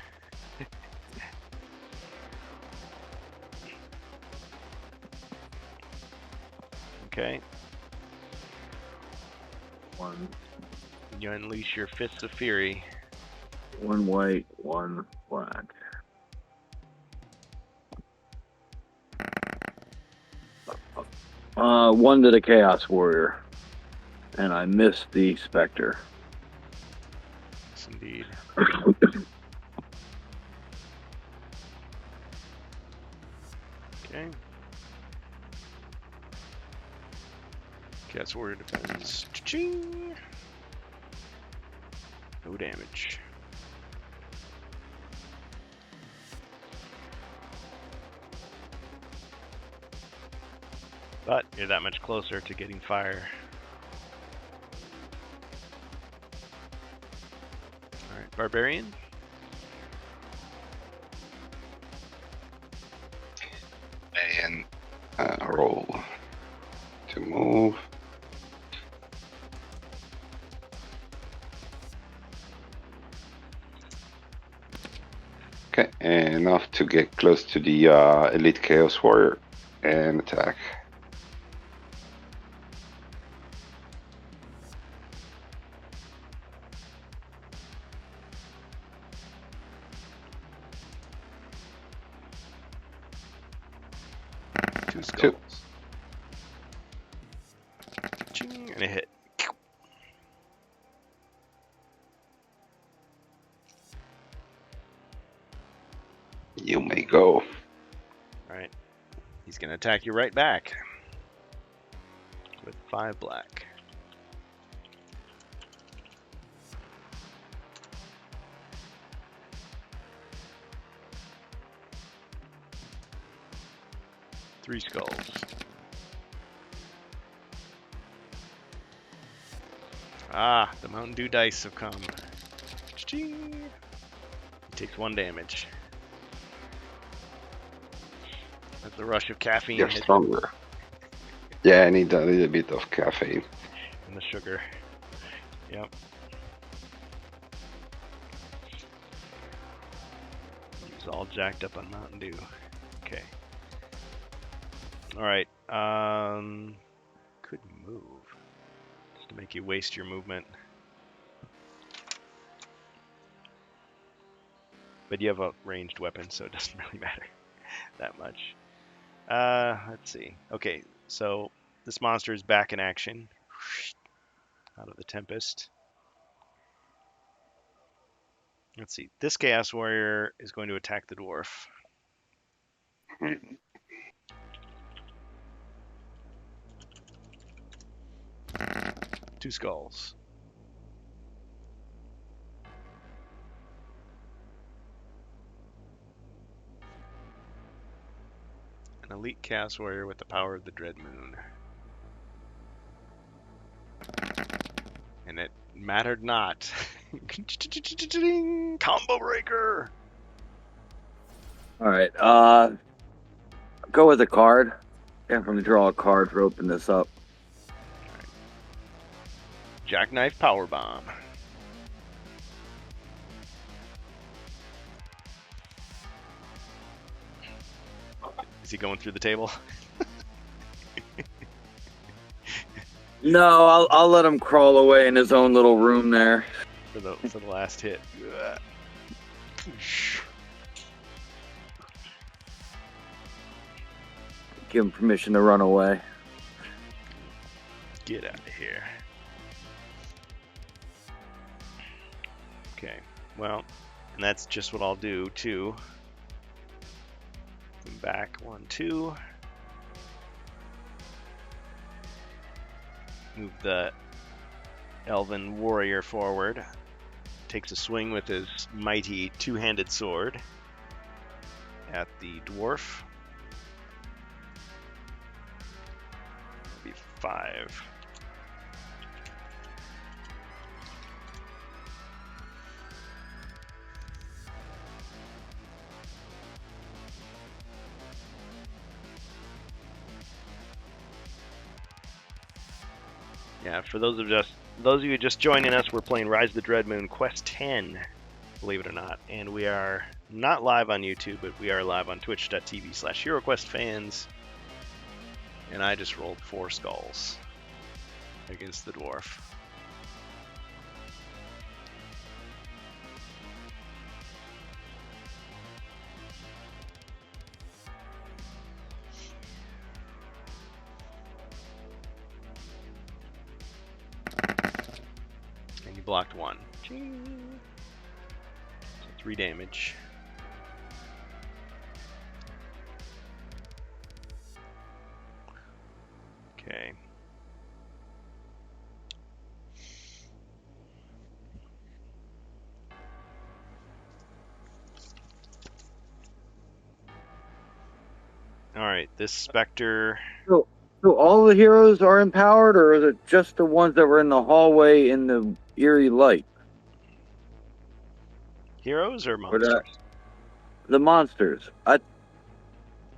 Okay. One You unleash your fists of fury. white, one black. One to the Chaos Warrior, and I missed the Spectre. Yes, indeed. Okay. Chaos Warrior defends. Cha-ching! No damage. But you're that much closer to getting fire. Alright, Barbarian. And roll to move. Okay, enough to get close to the Elite Chaos Warrior and attack. Two skulls. Ching, and a hit. You may go. Alright. He's gonna attack you right back. With 5 black. Three skulls. Ah, the Mountain Dew dice have come. Ching. He takes 1 damage. As the rush of caffeine You're hits stronger. Yeah, I need a little bit of caffeine. and the sugar. Yep. He was all jacked up on Mountain Dew. Okay. Alright. Could move. Just to make you waste your movement. But you have a ranged weapon, so it doesn't really matter that much. Let's see. Okay, so this monster is back in action. Out of the Tempest. Let's see. This Chaos Warrior is going to attack the dwarf. Two skulls. An elite Chaos Warrior with the power of the Dread Moon. And it mattered not. Combo breaker. All right. Go with a card. I'm going to draw a card to open this up. Jackknife Power Bomb. he going through the table? No, I'll let him crawl away in his own little room there. For the last hit. Give him permission to run away. Get out of here. Okay, well, and that's just what I'll do too. Back 1, 2. Move the elven warrior forward. Takes a swing with his mighty two-handed sword at the dwarf. That'd be 5. Yeah, for those of you just joining us, we're playing Rise of the Dreadmoon Quest 10, believe it or not, and we are not live on YouTube, but we are live on twitch.tv/HeroQuestFans, and I just rolled 4 skulls against the dwarf. Blocked 1. So 3 damage. Okay. Alright, this Spectre... So all the heroes are empowered, or is it just the ones that were in the hallway in the eerie light? Heroes or monsters? The monsters.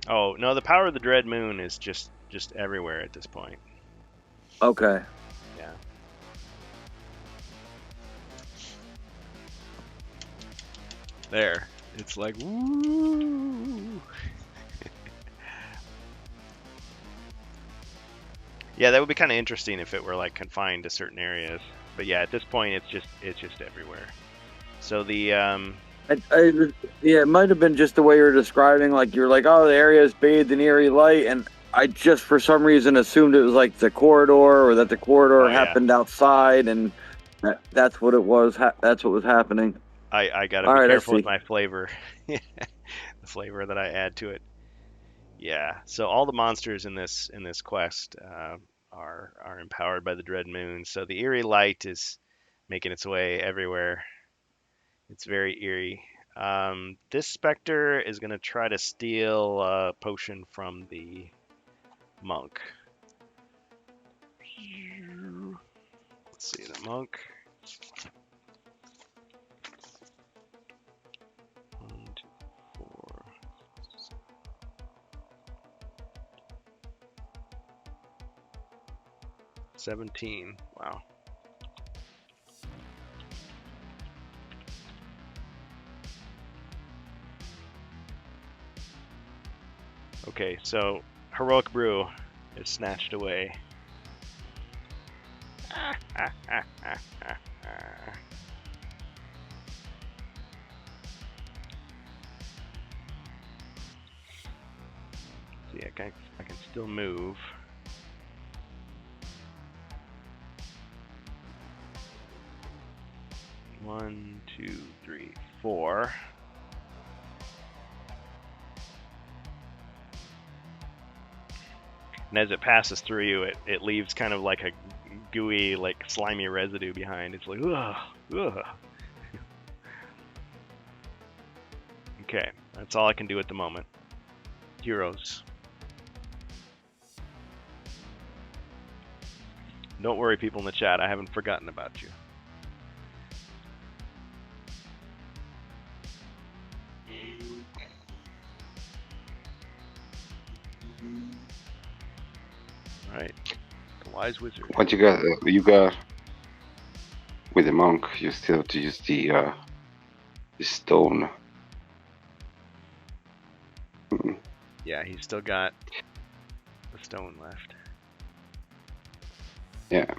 Oh, no, the power of the Dread Moon is just everywhere at this point. Okay. Yeah. There. It's like, woo! Yeah, that would be kind of interesting if it were like confined to certain areas. But yeah, at this point, it's just everywhere. So the yeah, it might have been just the way you're describing. Like you're like, oh, the area is bathed in eerie light, and I just for some reason assumed it was like the corridor, or that the corridor happened outside, and that's what it was. That's what was happening. I gotta be careful with my flavor, the flavor that I add to it. Yeah, so all the monsters in this quest are empowered by the Dread Moon. So the eerie light is making its way everywhere. It's very eerie. This Spectre is going to try to steal a potion from the monk. Let's see, the monk. 1, 2, 4. 17. Wow. Okay, so Heroic Brew is snatched away. See, I can still move. One, 2, 3, 4. And as it passes through you, it leaves kind of like a gooey, like slimy residue behind. It's like, ugh, ugh. Okay, that's all I can do at the moment. Heroes. Don't worry, people in the chat, I haven't forgotten about you. Alright, the Wise Wizard. What you got with the monk, you still have to use the stone. Yeah, Yeah, he's still got the stone left. Yeah.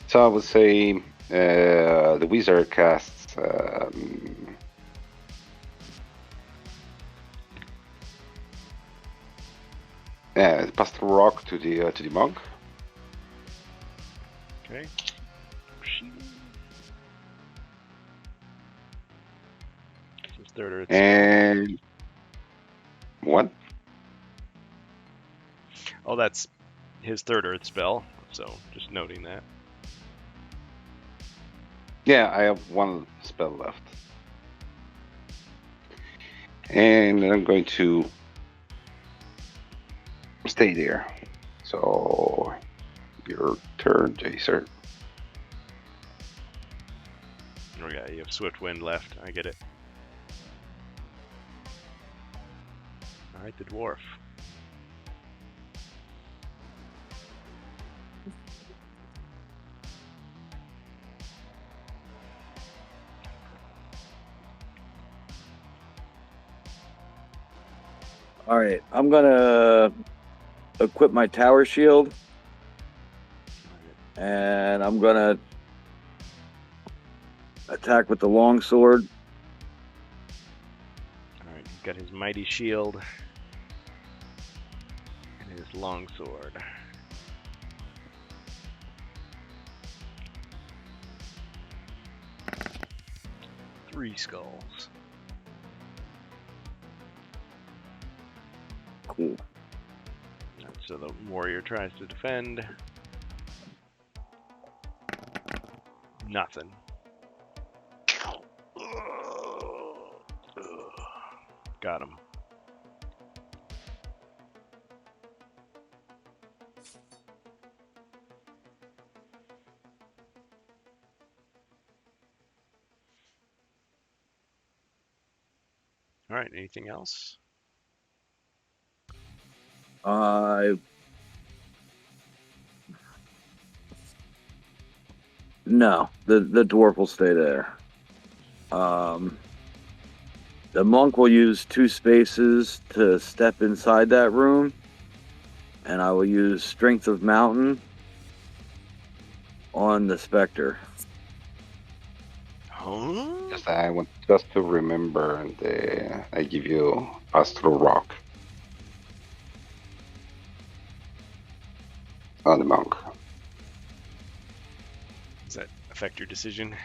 So I would say the wizard casts pastoral rock to the monk. Okay. His third earth spell. And what? Oh, that's his third earth spell. So just noting that. Yeah, I have one spell left. And I'm going to stay there. So, your turn, Jacer. Oh yeah, you have Swift Wind left. I get it. Alright, the dwarf. All right, I'm gonna equip my tower shield, and I'm gonna attack with the long sword. Alright, he's got his mighty shield and his long sword. Three skulls. Cool. So the warrior tries to defend. Nothing. Got him. All right, anything else? No, the dwarf will stay there. The monk will use 2 spaces to step inside that room, and I will use Strength of Mountain on the Spectre. Huh? Yes, I want just to remember, and I give you pastoral rock on the monk. Does that affect your decision?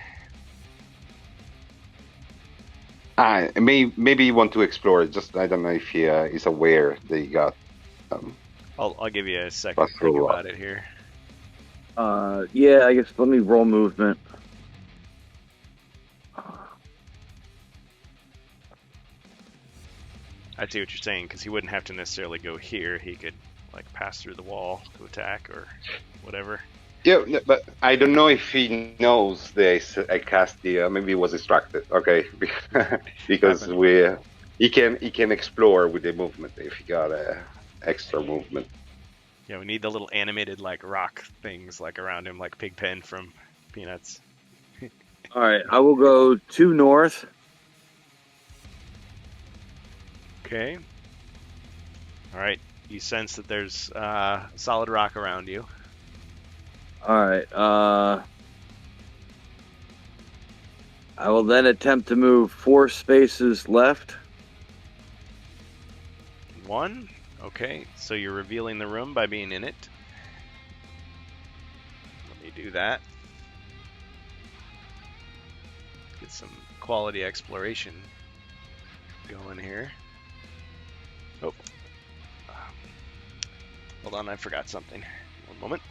Maybe you want to explore it. Just I don't know if he is aware that he got. I'll give you a second to Pastoral think rock. about it here. Yeah, I guess let me roll movement. I see what you're saying, because he wouldn't have to necessarily go here. He could like pass through the wall to attack or whatever. Yeah, but I don't know if he knows this. I cast the. Maybe he was distracted. Okay, because he can explore with the movement if he got extra movement. Yeah, we need the little animated like rock things like around him, like Pigpen from Peanuts. All right, I will go 2 north. Okay. All right. You sense that there's solid rock around you. All right. I will then attempt to move 4 spaces left. 1. Okay. So you're revealing the room by being in it. Let me do that. Get some quality exploration going here. Oh. Hold on, I forgot something. One moment.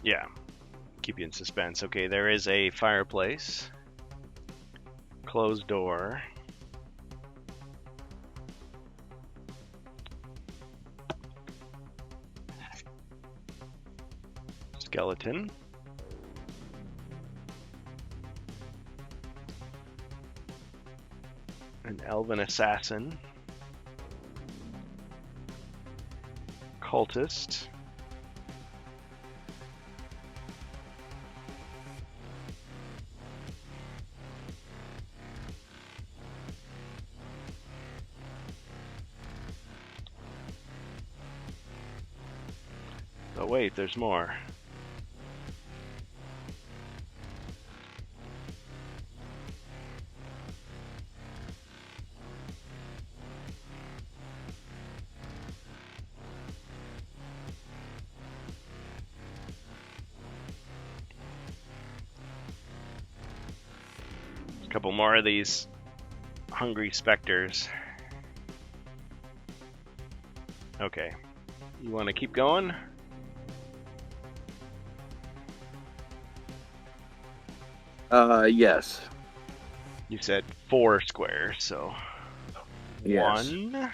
Yeah. Keep you in suspense. Okay, there is a fireplace. Closed door. Skeleton. An elven assassin. Cultist. Oh wait, there's more. A couple more of these hungry specters. Okay. You want to keep going? Yes. You said 4 squares, so Yes. 1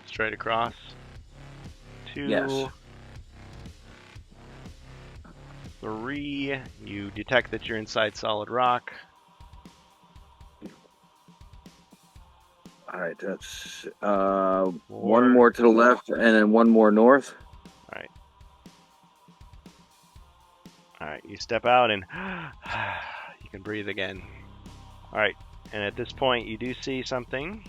straight across. 2 Yes. 3. You detect that you're inside solid rock. All right, that's 4. one more to the left and then one more north. Alright, you step out and you can breathe again. Alright, and at this point you do see something.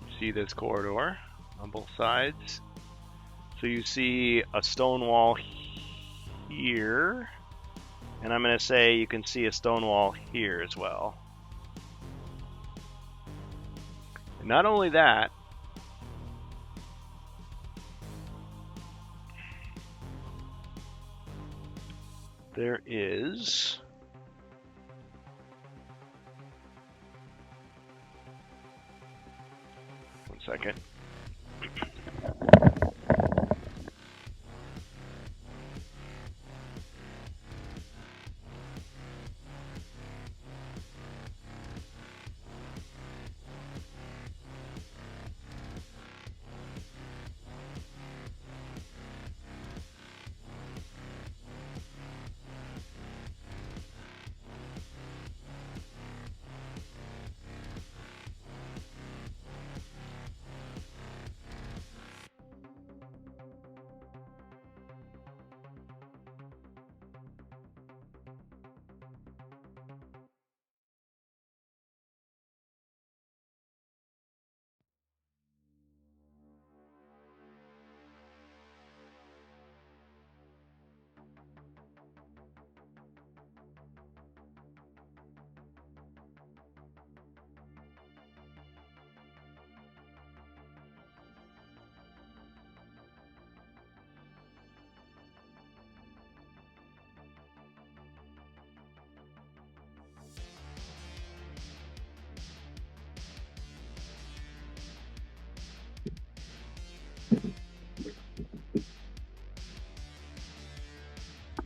You see this corridor on both sides. So you see a stone wall here. And I'm going to say you can see a stone wall here as well. And not only that, there is one second.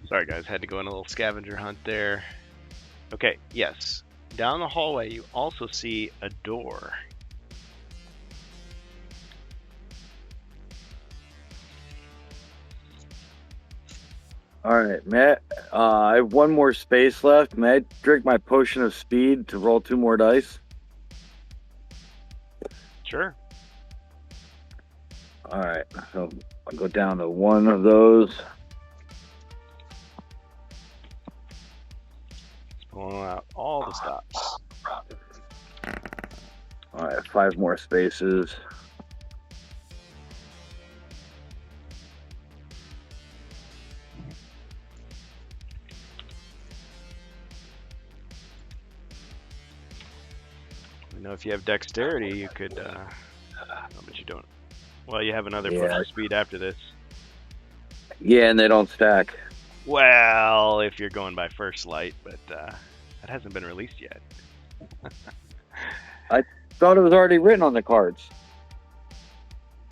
Sorry guys, had to go on a little scavenger hunt there. Okay, yes. Down the hallway you also see a door. All right, Matt. I have one more space left. May I drink my potion of speed to roll 2 more dice? Sure. All right, so I'll go down to one of those. Just pulling out all the stops. All right, 5 more spaces. I know if you have dexterity, you could. But you don't. Well, you have another Yeah. push of speed after this. Yeah, and they don't stack. Well, if you're going by first light, but that hasn't been released yet. Thought it was already written on the cards.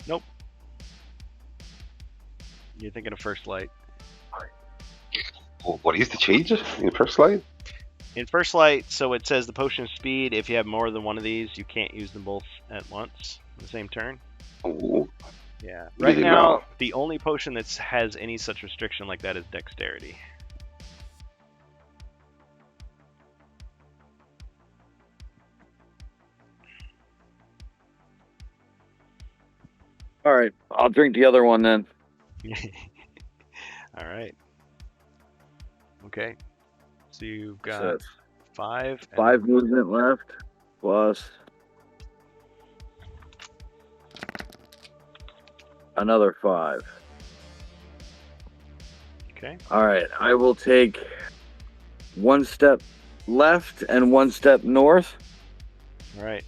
Nope. You're thinking of First Light. Well, what is the change in First Light? In First Light, so it says the potion of speed. If you have more than one of these, you can't use them both at once on the same turn. Oh, Yeah. Right Really now, not. the only potion that has any such restriction like that is Dexterity. All right, I'll drink the other one then. All right. Okay. So you've got So 5. and 5 movement left, plus another 5. Okay. All right, I will take 1 step left and 1 step north. All right.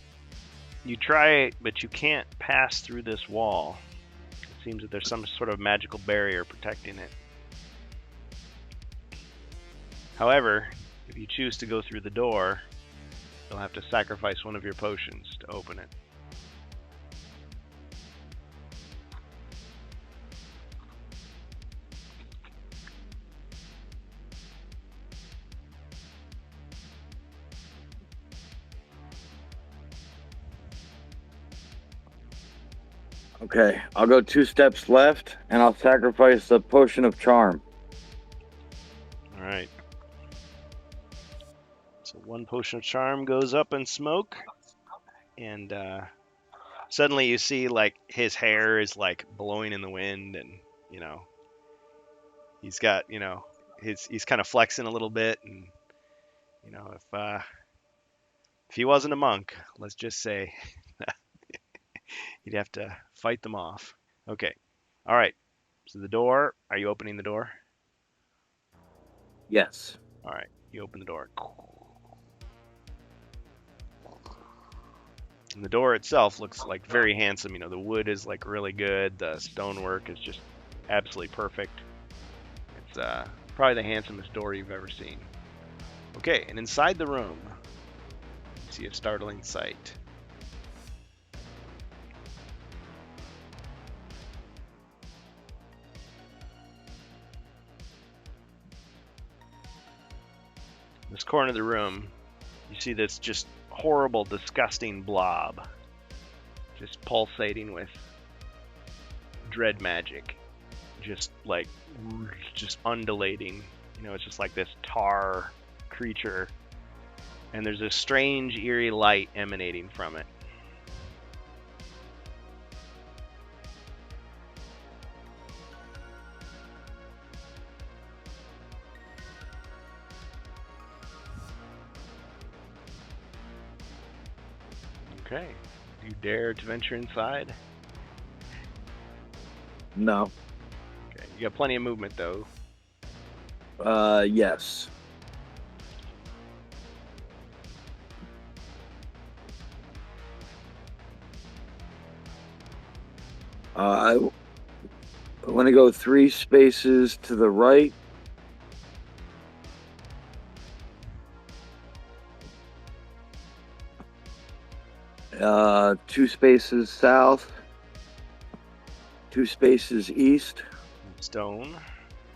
You try it, but you can't pass through this wall. It seems that there's some sort of magical barrier protecting it. However, if you choose to go through the door, you'll have to sacrifice one of your potions to open it. Okay, I'll go 2 steps left, and I'll sacrifice the potion of charm. All right. So 1 potion of charm goes up in smoke, and suddenly you see like his hair is like blowing in the wind, and he's got he's kind of flexing a little bit, and if he wasn't a monk, let's just say he'd have to fight them off. Okay. All right. So the door, are you opening the door? Yes. All right. You open the door. And the door itself looks like very handsome. The wood is like really good. The stonework is just absolutely perfect. It's probably the handsomest door you've ever seen. Okay, and inside the room, you see a startling sight. In this corner of the room, you see this just horrible, disgusting blob, just pulsating with dread magic, just undulating. It's just like this tar creature, and there's a strange, eerie light emanating from it. Okay. Do you dare to venture inside? No. Okay. You got plenty of movement, though. Yes. I want to go 3 spaces to the right. Two spaces south. 2 spaces east. Stone.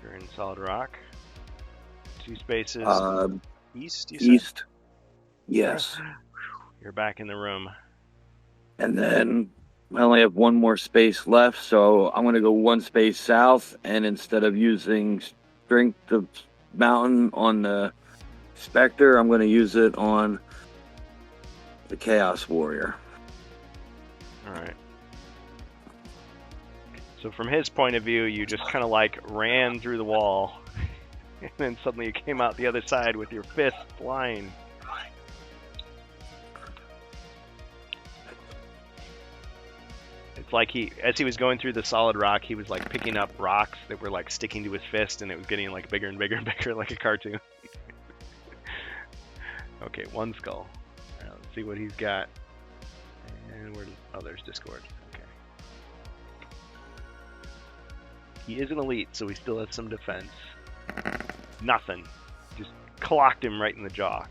You're in solid rock. 2 spaces east, you said? East. Yes. You're back in the room. And then I only have 1 more space left, so I'm going to go 1 space south, and instead of using Strength of Mountain on the Spectre, I'm going to use it on the Chaos Warrior. Alright. So from his point of view, you just kind of like ran through the wall, and then suddenly you came out the other side with your fist flying. It's like as he was going through the solid rock, he was like picking up rocks that were like sticking to his fist, and it was getting like bigger and bigger and bigger, like a cartoon. Okay, 1 skull. All right, let's see what he's got. And there's Discord. Okay. He is an elite, so he still has some defense. Nothing. Just clocked him right in the jaw.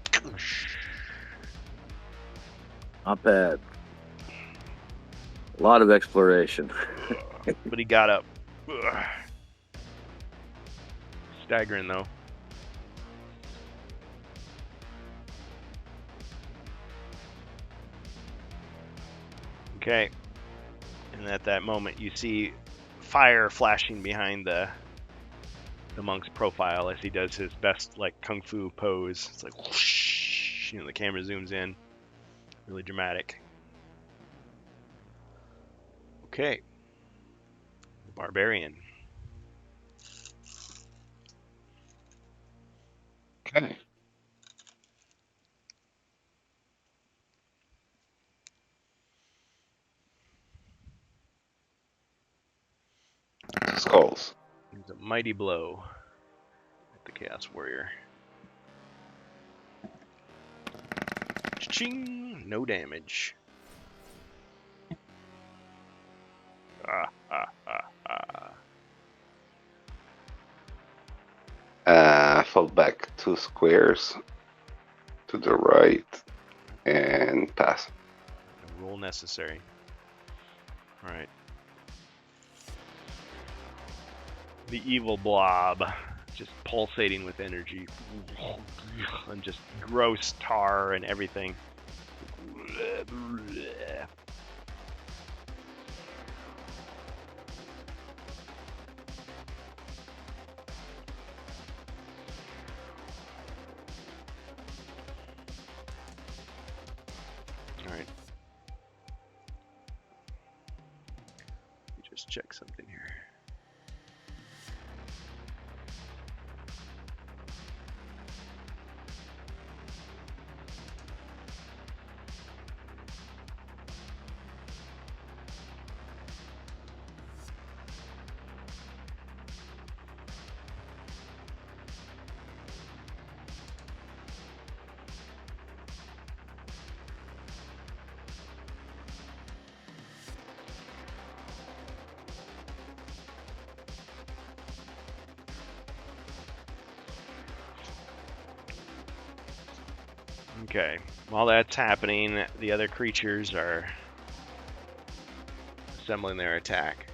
Not bad. A lot of exploration. But he got up. Ugh. Staggering though. Okay. And at that moment, you see fire flashing behind the monk's profile as he does his best like kung fu pose. It's like whoosh, the camera zooms in, really dramatic. Okay, the barbarian. Okay. Skulls. He's a mighty blow at the Chaos Warrior. Ching! No damage. Fall back 2 squares to the right and pass. No roll necessary. Alright. The evil blob, just pulsating with energy. And just gross tar and everything. Alright. Let me just check something here. Okay, while that's happening, the other creatures are assembling their attack.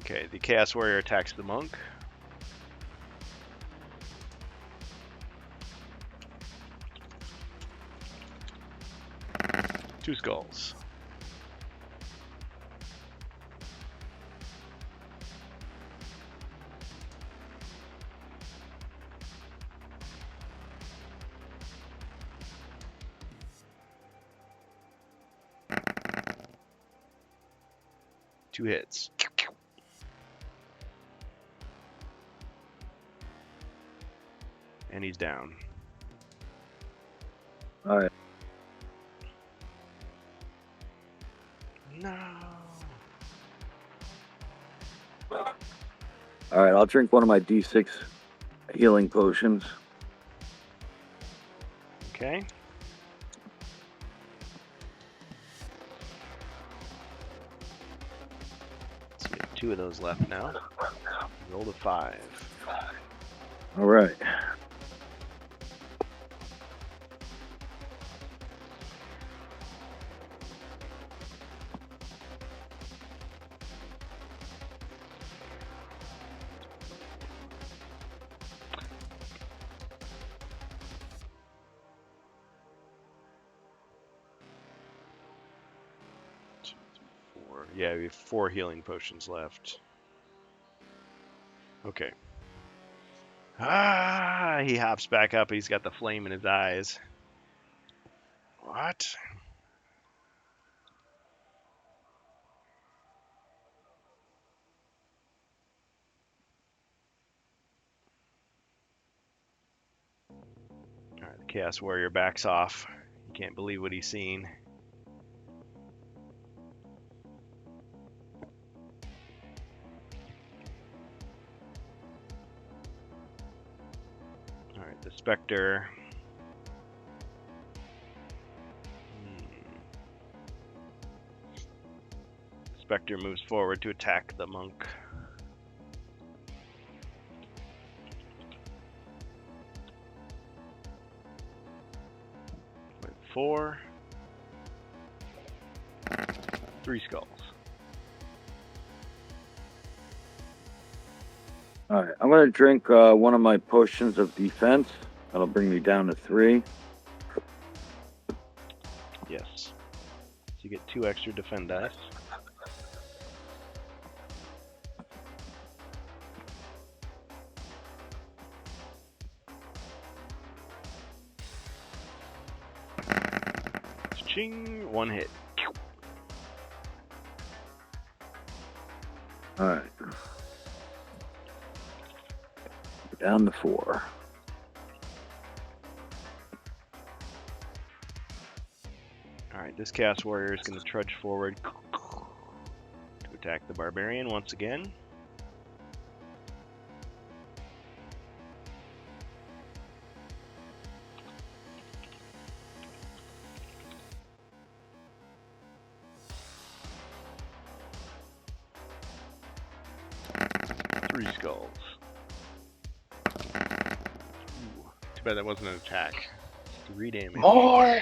Okay, the Chaos Warrior attacks the monk. Two skulls. Two hits. And he's down. All right. No. All right. I'll drink one of my D6 healing potions. Okay. So we have 2 of those left now. Roll to 5. All right. Yeah, we have 4 healing potions left. Okay. Ah, he hops back up. He's got the flame in his eyes. What? Alright, the Chaos Warrior backs off. He can't believe what he's seen. Alright, the Spectre. Spectre moves forward to attack the monk. Point 4. 3 skulls. All right, I'm gonna drink one of my potions of defense. That'll bring me down to 3. Yes. So you get 2 extra defend dice. Ching! 1 hit. All right, down to 4. Alright, this Chaos Warrior is going to trudge forward to attack the Barbarian once again. Three skulls. Ooh, too bad that wasn't an attack. 3 damage. More!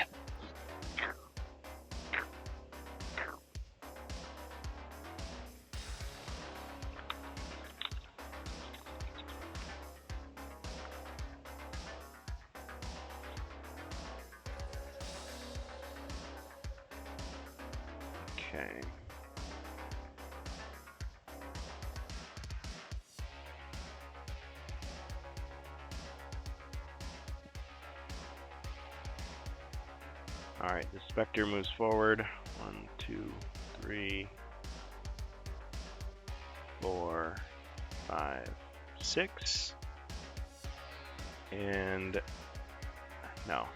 Okay. Alright, the Spectre moves forward. 1, 2, 3, 4, 5, 6. And no.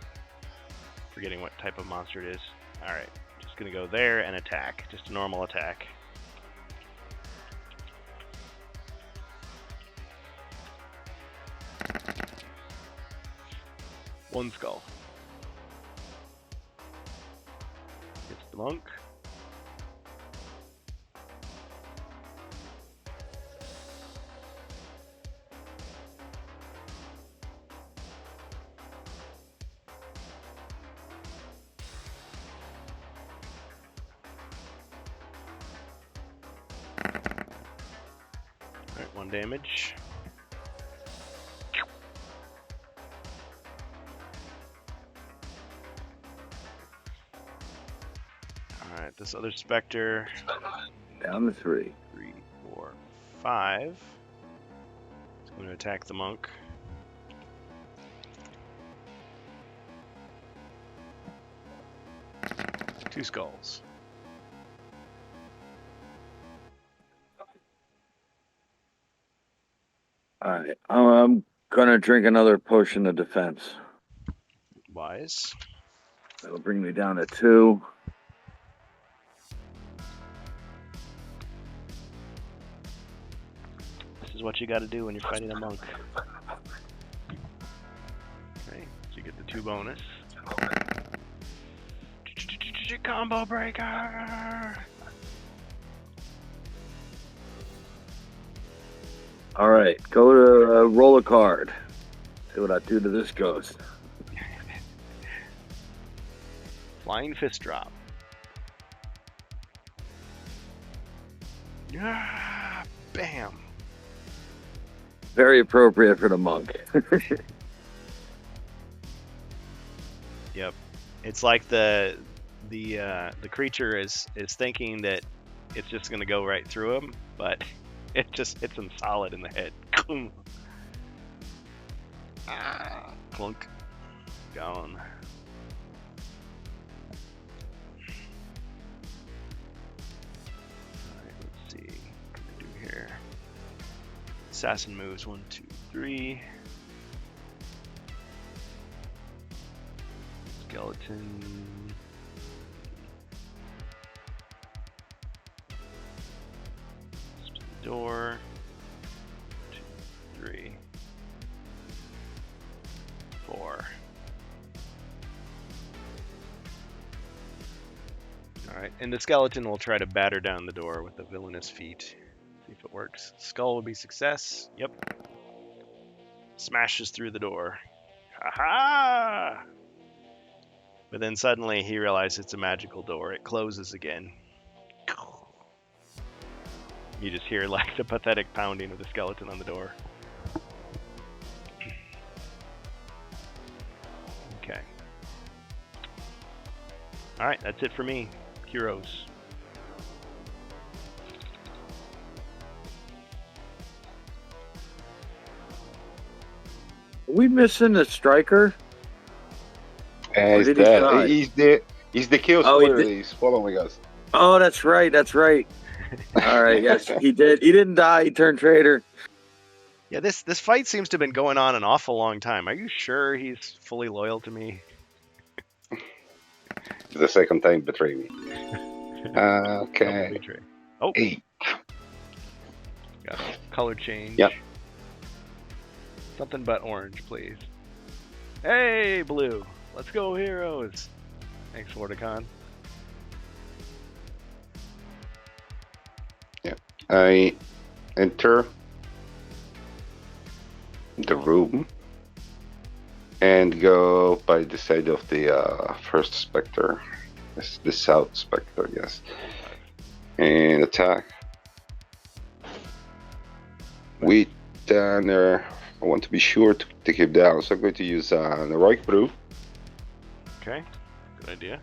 Forgetting what type of monster it is. Alright, just gonna go there and attack. Just a normal attack. One skull. Hits the monk. Alright, 1 damage. Alright, this other Spectre. Down to 3. 3, 4, 5. It's going to attack the monk. Two skulls. All right, I'm gonna drink another potion of defense. Wise. That'll bring me down to 2. This is what you got to do when you're fighting a monk. Okay, so you get the 2 bonus. Combo breaker. All right, go to roll a card. See what I do to this ghost. Flying fist drop. Ah, bam. Very appropriate for the monk. Yep. It's like the creature is thinking that it's just gonna go right through him, but it just hits him solid in the head. Ah, clunk. Gone. Alright, let's see. What can I do here? Assassin moves 1, 2, 3. Skeleton. Door. 2, 3, 4. Alright, And the skeleton will try to batter down the door with the villainous feet. See if it works. Skull will be success. Yep. Smashes through the door. Ha-ha! But then suddenly he realizes it's a magical door. It closes again. You just hear like the pathetic pounding of the skeleton on the door. Okay. Alright, that's it for me. Heroes. Are we missing the striker? And did he die? he's the chaos Oh, he warrior. did- He's following us. Oh, that's right. That's right. All right. Yes, he did. He didn't die. He turned traitor. Yeah, this fight seems to have been going on an awful long time. Are you sure he's fully loyal to me? The second time betray me. Double Okay. betray. Oh, 8. got a color change. Yep. Something but orange, please. Hey, blue. Let's go, heroes. Thanks, Vorticon. I enter the room and go by the side of the first specter. It's the south specter, yes. And attack. With I want to be sure to take him down, so I'm going to use an heroic brew. Okay, good idea.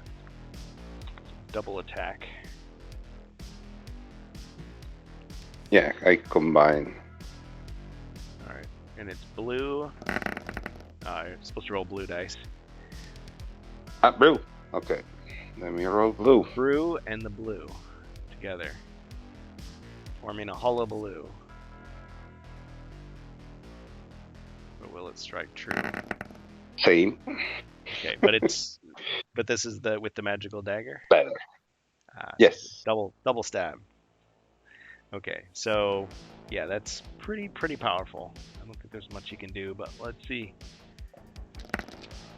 Double attack. Yeah, I combine. Alright, and it's blue. You're supposed to roll blue dice. Brew. Okay. Let me roll blue. Brew and the blue together, forming a hullabaloo. Or will it strike true? Same. Okay, but but this is with the magical dagger. Better. Yes. Double stab. Okay, so yeah, that's pretty powerful. I don't think there's much you can do, but let's see.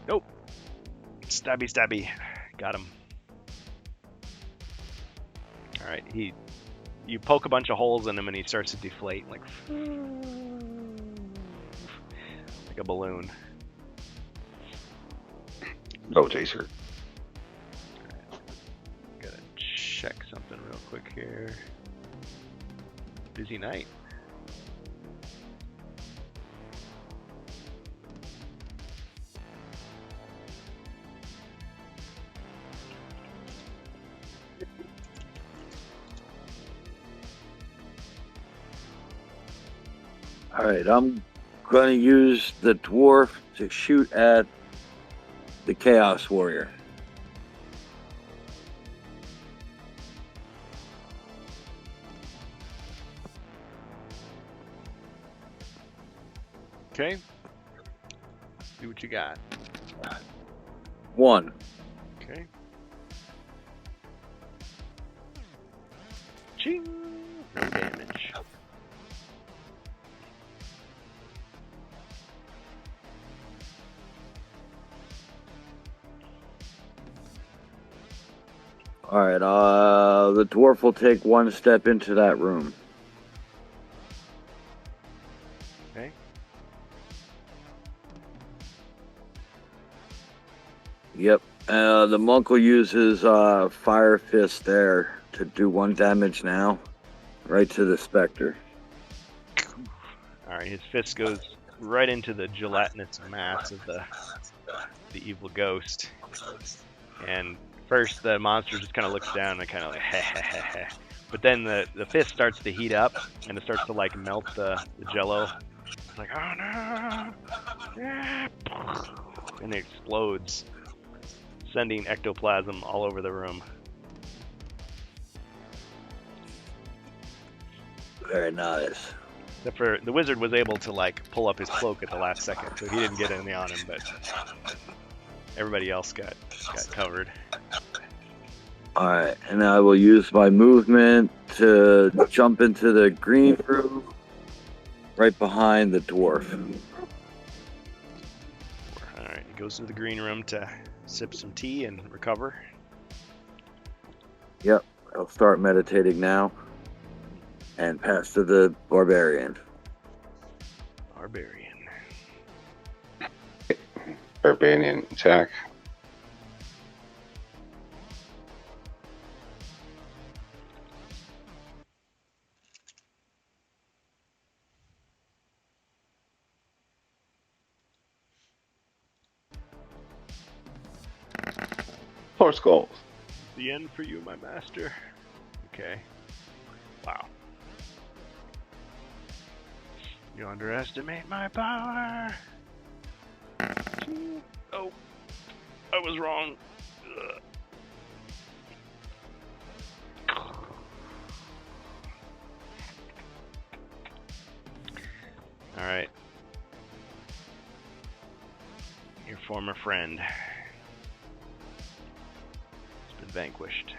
Nope. Stabby. Got him. All right, you poke a bunch of holes in him and he starts to deflate like a balloon. Go, Chaser. Gotta check something real quick here. Busy night. All right. I'm gonna use the dwarf to shoot at the chaos warrior. Okay. See what you got. 1. Okay. Ching! No damage. All right. The dwarf will take 1 step into that room. Okay. Yep. The monk will use his fire fist there to do 1 damage now, right to the specter. All right, his fist goes right into the gelatinous mass of the evil ghost. And first, the monster just kind of looks down and kind of like, heh. But then the fist starts to heat up and it starts to like melt the jello. It's like, oh no! Yeah. And it explodes, sending ectoplasm all over the room. Very nice. Except for the wizard was able to like pull up his cloak at the last second, so he didn't get any on him, but everybody else got covered. All right, and I will use my movement to jump into the green room right behind the dwarf. All right, he goes to the green room to sip some tea and recover. Yep, I'll start meditating now and pass to the barbarian. Barbarian. Barbarian attack. Four skulls. The end for you, my master. Okay. Wow. You underestimate my power. Oh, I was wrong. Ugh. All right. Your former friend has been vanquished.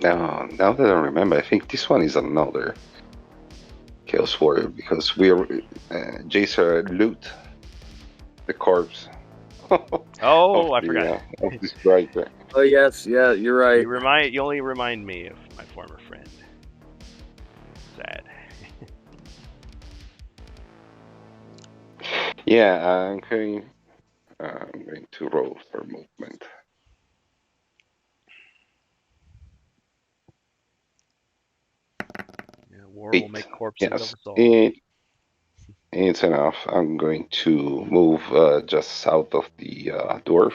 Now that I remember, I think this one is another Chaos Warrior because we are Jacer loot the corpse. Oh, I of the, forgot. of this writer. Oh yes, yeah, you're right. You only remind me of my former friend. Sad. Yeah, I'm going to roll for movement. Yeah, war will 8. make corpses Yes, of us all. it's enough. I'm going to move just south of the dwarf.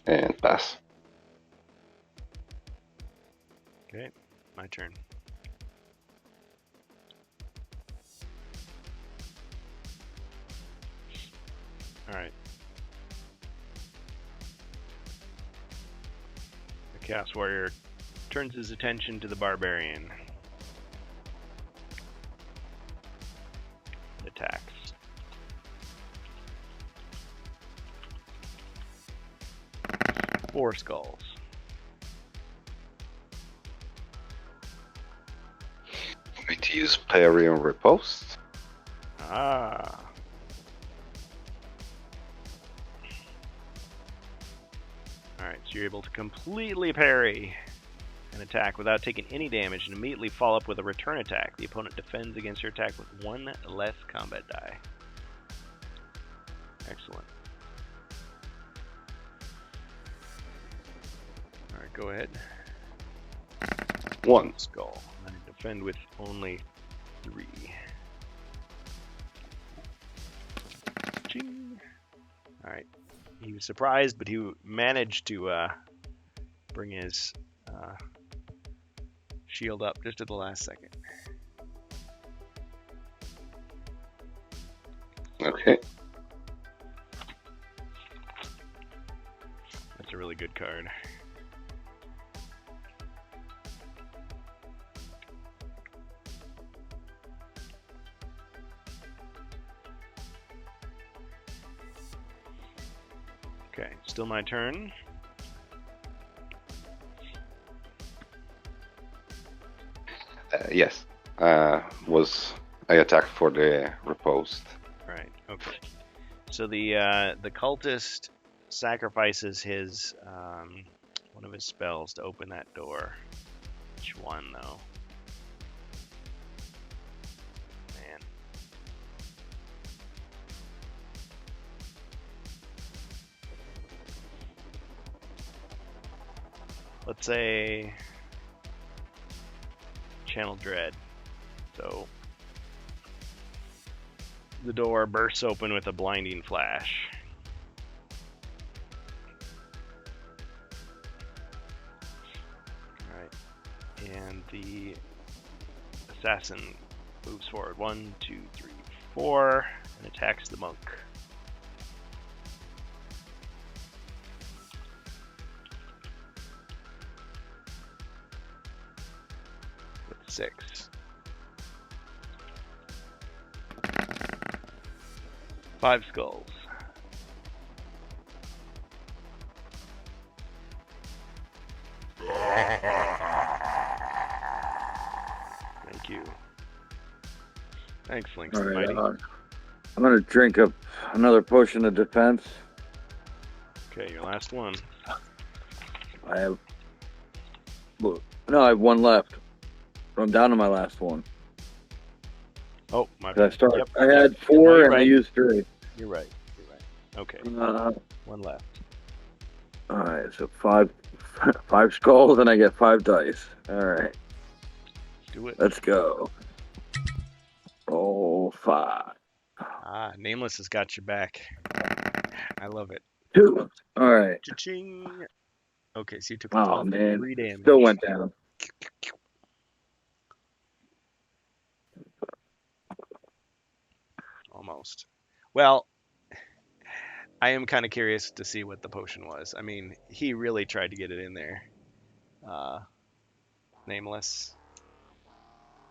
And pass. Okay, my turn. All right. The Chaos Warrior turns his attention to the barbarian. Attacks. Four skulls. I'm going to use parry and riposte. Ah. Alright, so you're able to completely parry an attack without taking any damage and immediately follow up with a return attack. The opponent defends against your attack with one less combat die. Excellent. Alright, go ahead. 1. Skull. And defend with only 3. Ching. Alright. He was surprised, but he managed to bring his shield up just at the last second. Okay. That's a really good card. Okay, still my turn. Yes. I attacked for the riposte. Right. Okay. So the cultist sacrifices his one of his spells to open that door. Which one though? Man. Let's say Channel Dread. So the door bursts open with a blinding flash. Alright. And the assassin moves forward 1, 2, 3, 4 and attacks the monk. With 6. 5 skulls. Thanks, Link All right, Mighty. I'm gonna drink up another potion of defense. Okay, your last one. I have. No, I have one left. I'm down to my last one. Oh, my. I started. Yep. I had No, 4 you're and I right. used 3. You're right. You're right. Okay, Uh, one left. all right, so 5 skulls, and I get 5 dice. All right, Do it. let's go. Roll 5. Ah, Nameless has got your back. I love it. 2. All right. Cha-ching. Okay, so you took Oh man, 3 damage. still went down. Almost. Well, I am kind of curious to see what the potion was. I mean, he really tried to get it in there. Nameless.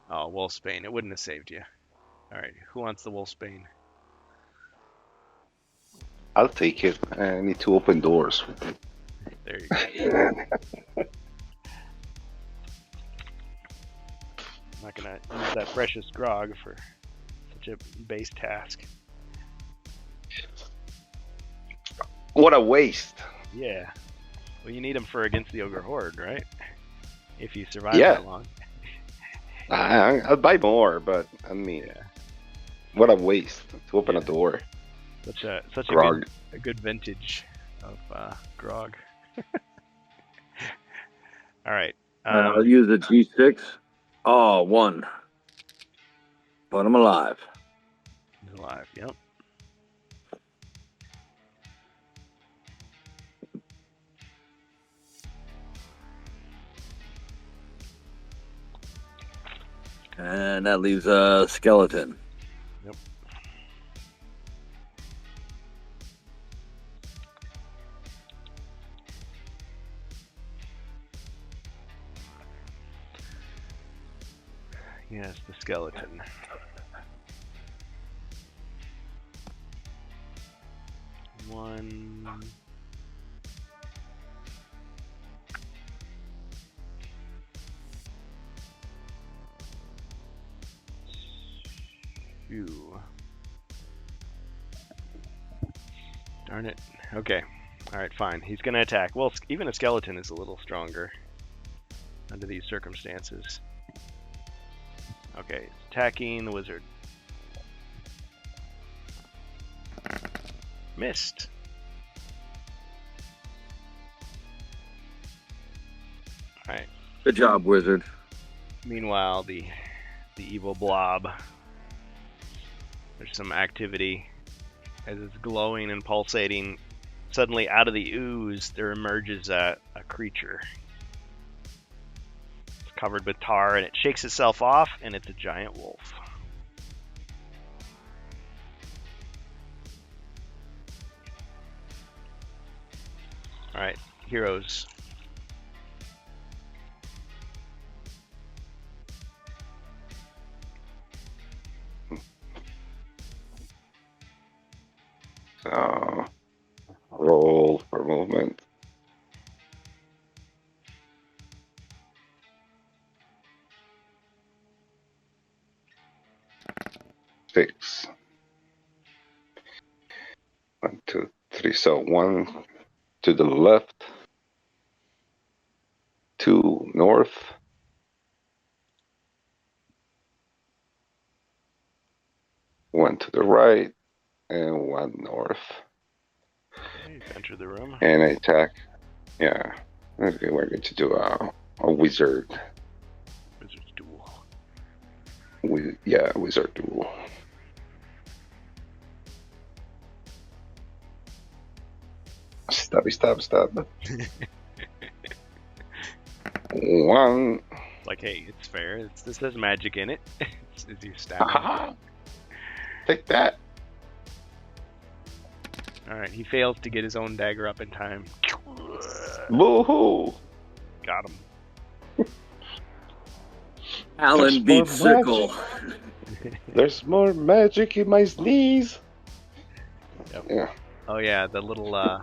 Oh, Wolfsbane. It wouldn't have saved you. All right, who wants the Wolfsbane? I'll take it. I need to open doors. There you go. I'm not gonna use that precious grog for such a base task. What a waste. Yeah. Well, you need him for against the Ogre Horde, right? If you survive Yeah. that long. I'll buy more, but I mean, Yeah. what a waste to open a Yeah. door. Such a Grog. good vintage of grog. All right. I'll use a G6. Oh, 1. But I'm alive. He's alive. Yep. And that leaves a skeleton. Yep. Yes, the skeleton. One. Two. Darn it. Okay. Alright, fine. He's gonna attack. Well, even a skeleton is a little stronger under these circumstances. Okay, attacking the wizard. Missed. Alright. Good job, wizard. Meanwhile, the evil blob. There's some activity as it's glowing and pulsating. Suddenly, out of the ooze, there emerges a creature. It's covered with tar, and it shakes itself off, and it's a giant wolf. All right, heroes. So, roll for movement. Six. 1, 2, 3. So 1 to the left, 2 north, 1 to the right, and 1 north. Okay, enter the room. And attack. Yeah. Okay, we're going to do a wizard. Wizard's duel. Wizard duel. Stab. 1. Like, hey, it's fair. This has magic in it. It's you stab. Haha. Take that. All right, he fails to get his own dagger up in time. Boo-hoo. Got him. Alan beats Sickle. There's more magic in my sneeze. Yep. Yeah. Oh yeah, the little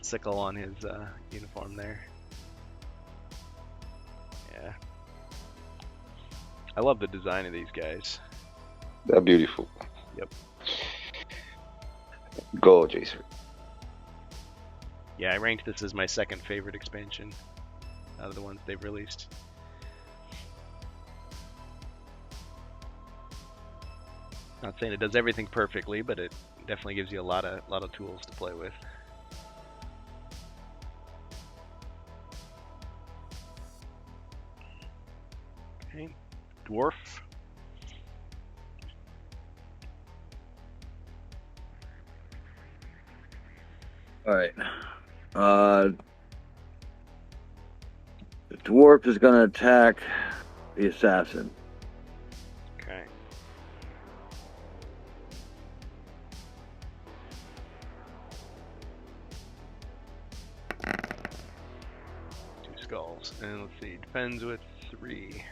sickle on his uniform there. Yeah. I love the design of these guys. They're beautiful. Yep. Go, Jason. Yeah, I ranked this as my second favorite expansion out of the ones they've released. Not saying it does everything perfectly, but it definitely gives you a lot of tools to play with. Okay, dwarf. All right. The dwarf is going to attack the assassin. Okay. Two skulls, and let's see, defends with 3.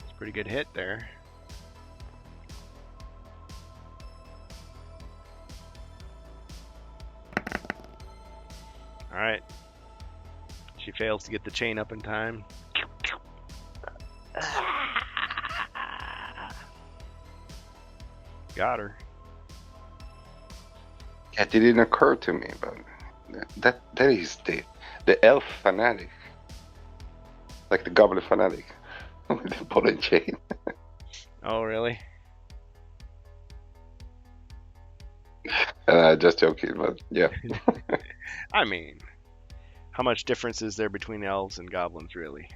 It's a pretty good hit there. All right. She fails to get the chain up in time. Got her. It didn't occur to me, but that is the elf fanatic, like the goblin fanatic with the ball and chain. Oh, really? Just joking, but yeah. I mean, how much difference is there between elves and goblins, really?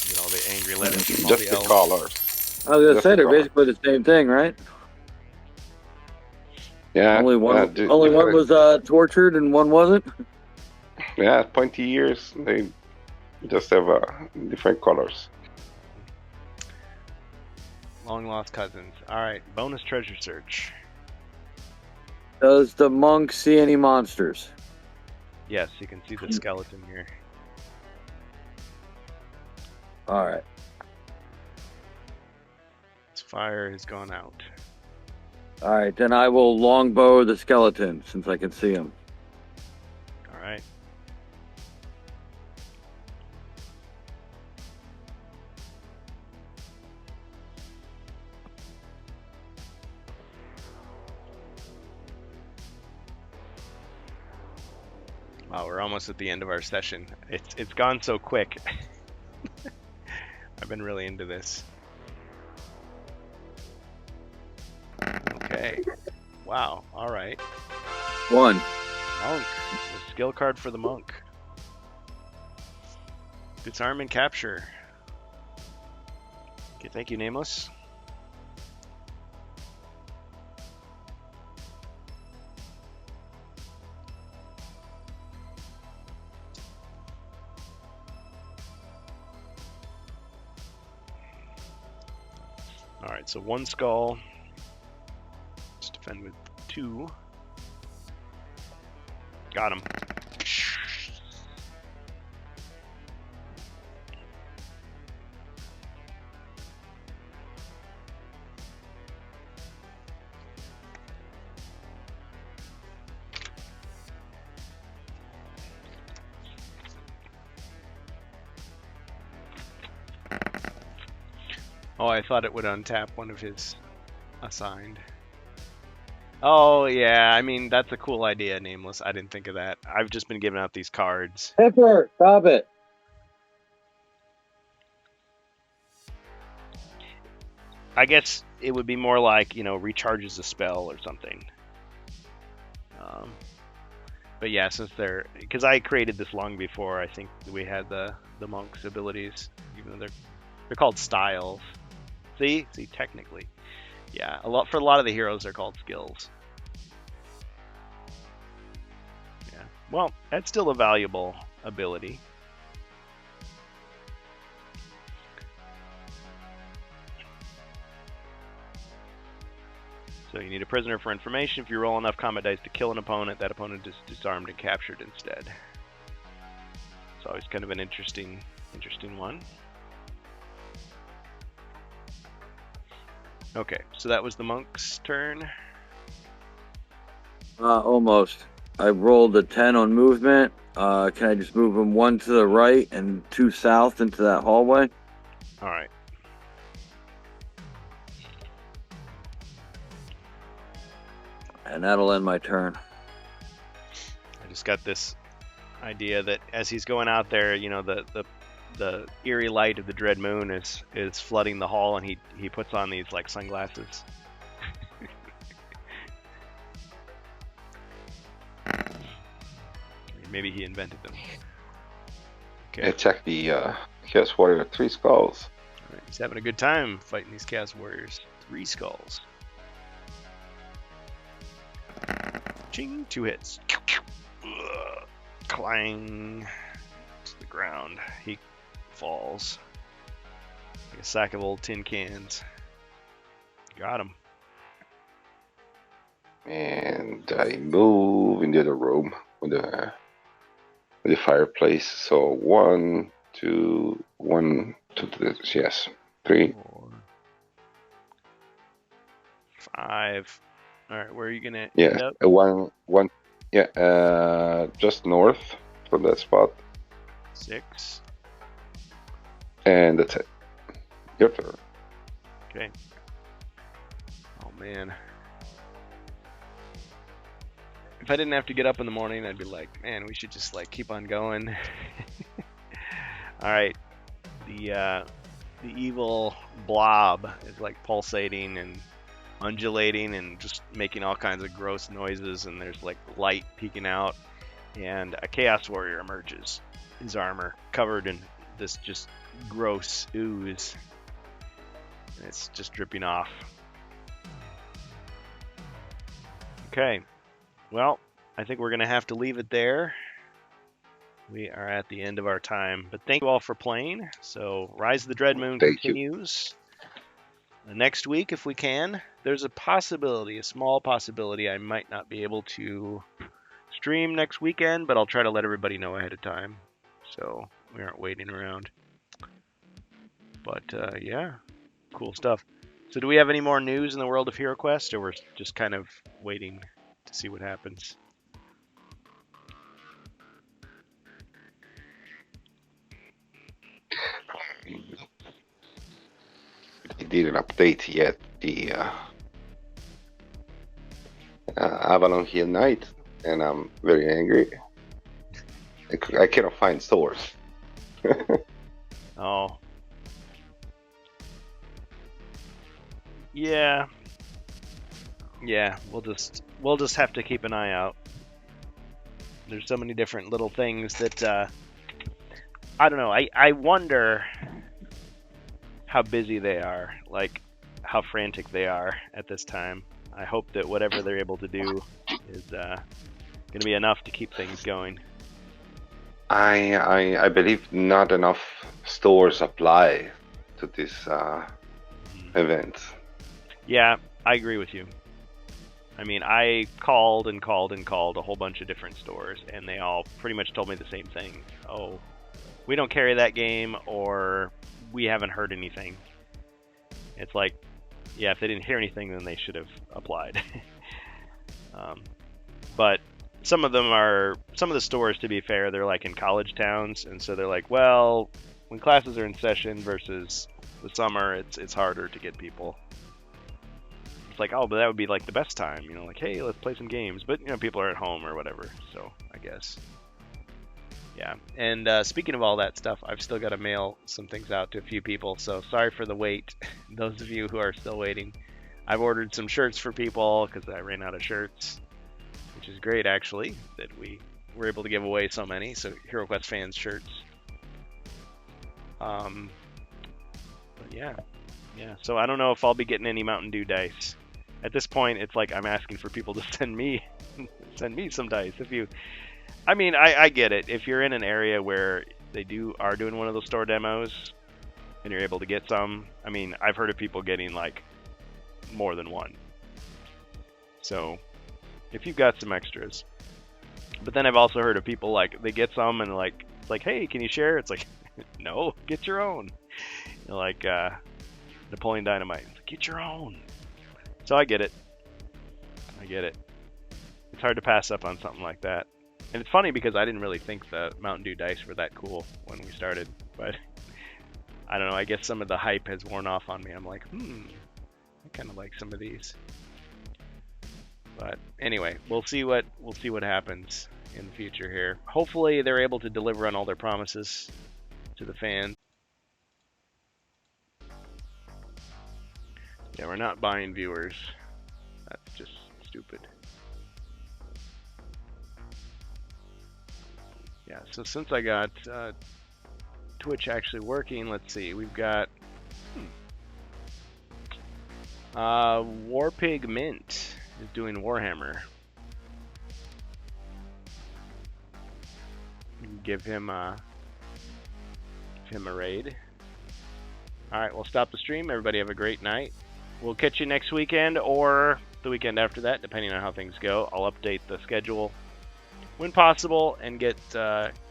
You know, the angry letters from all Just the the elves. colors. I was going to Just say the they're color. basically the same thing, right? Yeah. Only one different- was tortured and one wasn't. Yeah, pointy ears. They just have different colors. Long lost cousins. All right, bonus treasure search. Does the monk see any monsters? Yes, you can see the skeleton here. All right. Its fire has gone out. All right, then I will longbow the skeleton since I can see him. All right. Wow, we're almost at the end of our session. It's gone so quick. I've been really into this. Okay. Wow. All right. One. Monk. The skill card for the monk. Disarm and capture. Okay, thank you, Nameless. Alright, so 1 skull. Let's defend with 2. Got him. Oh, I thought it would untap one of his assigned. Oh, yeah, I mean, that's a cool idea, Nameless. I didn't think of that. I've just been giving out these cards. Pepper, stop it. I guess it would be more like, you know, recharges a spell or something. But yeah, since they're... Because I created this long before I think we had the monk's abilities, even though they're called styles. See, technically, yeah. For a lot of the heroes, they're called skills. Yeah. Well, that's still a valuable ability. So you need a prisoner for information. If you roll enough combat dice to kill an opponent, that opponent is disarmed and captured instead. It's always kind of an interesting one. Okay, so that was the monk's turn. Almost. I rolled a 10 on movement. Can I just move him 1 to the right and 2 south into that hallway? All right. And that'll end my turn. I just got this idea that as he's going out there, you know, the eerie light of the dread moon is flooding the hall, and he puts on these like sunglasses. Maybe he invented them. Okay. Attack the Chaos Warrior 3 skulls. All right, he's having a good time fighting these Chaos Warriors. 3 skulls. Ching, 2 hits. Ugh. Clang to the ground. He falls like a sack of old tin cans. Got him. And I move in the other room with the fireplace. So 1, 2, 1, 2, yes, 3. 4, 5. All right, where are you gonna Yeah, end up? 1. Yeah, just north from that spot. 6. And that's it. Your turn. Okay. Oh man. If I didn't have to get up in the morning, I'd be like, man, we should just like keep on going. All right. The evil blob is like pulsating and undulating and just making all kinds of gross noises, and there's like light peeking out, and a Chaos Warrior emerges, his armor covered in this just gross ooze, and it's just dripping off. Okay, well, I think we're gonna have to leave it there. We are at the end of our time, but thank you all for playing. So Rise of the Dread Moon continues next week if we can. There's a possibility, a small possibility, I might not be able to stream next weekend, but I'll try to let everybody know ahead of time so we aren't waiting around. But yeah, cool stuff. So do we have any more news in the world of HeroQuest, or we're just kind of waiting to see what happens? It didn't update yet the Avalon Hill Knight, and I'm very angry. I cannot find stores. Oh. Yeah. Yeah, we'll just have to keep an eye out. There's so many different little things that I don't know. I wonder how busy they are, like how frantic they are at this time. I hope that whatever they're able to do is going to be enough to keep things going. I believe not enough stores apply to this event. Yeah, I agree with you. I mean, I called and called and called a whole bunch of different stores, and they all pretty much told me the same thing. Oh, we don't carry that game, or we haven't heard anything. It's like, yeah, if they didn't hear anything, then they should have applied. But some of the stores, to be fair, they're like in college towns, and so they're like, well, when classes are in session versus the summer, it's harder to get people. It's like, oh, but that would be like the best time, you know, like, hey, let's play some games. But, you know, people are at home or whatever, so I guess. Yeah, and speaking of all that stuff, I've still got to mail some things out to a few people, so sorry for the wait, those of you who are still waiting. I've ordered some shirts for people because I ran out of shirts, which is great, actually, that we were able to give away so many, so HeroQuest fans shirts. But yeah, so I don't know if I'll be getting any Mountain Dew dice. At this point, it's like I'm asking for people to send me some dice. I mean, I get it. If you're in an area where they are doing one of those store demos and you're able to get some, I mean, I've heard of people getting like more than one. So if you've got some extras. But then I've also heard of people like they get some and like it's like, hey, can you share? It's like, no, get your own. You know, like Napoleon Dynamite, it's like, get your own. So I get it. It's hard to pass up on something like that. And it's funny because I didn't really think the Mountain Dew dice were that cool when we started, but I don't know, I guess some of the hype has worn off on me. I'm like, I kind of like some of these. But anyway, we'll see what happens in the future here. Hopefully they're able to deliver on all their promises to the fans. Yeah, we're not buying viewers. That's just stupid. Yeah, so since I got Twitch actually working, let's see. We've got Warpig Mint is doing Warhammer. Give him a raid. Alright, we'll stop the stream. Everybody have a great night. We'll catch you next weekend or the weekend after that, depending on how things go. I'll update the schedule when possible and get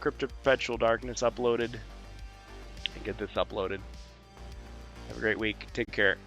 Crypt of Perpetual Darkness uploaded and get this uploaded. Have a great week. Take care.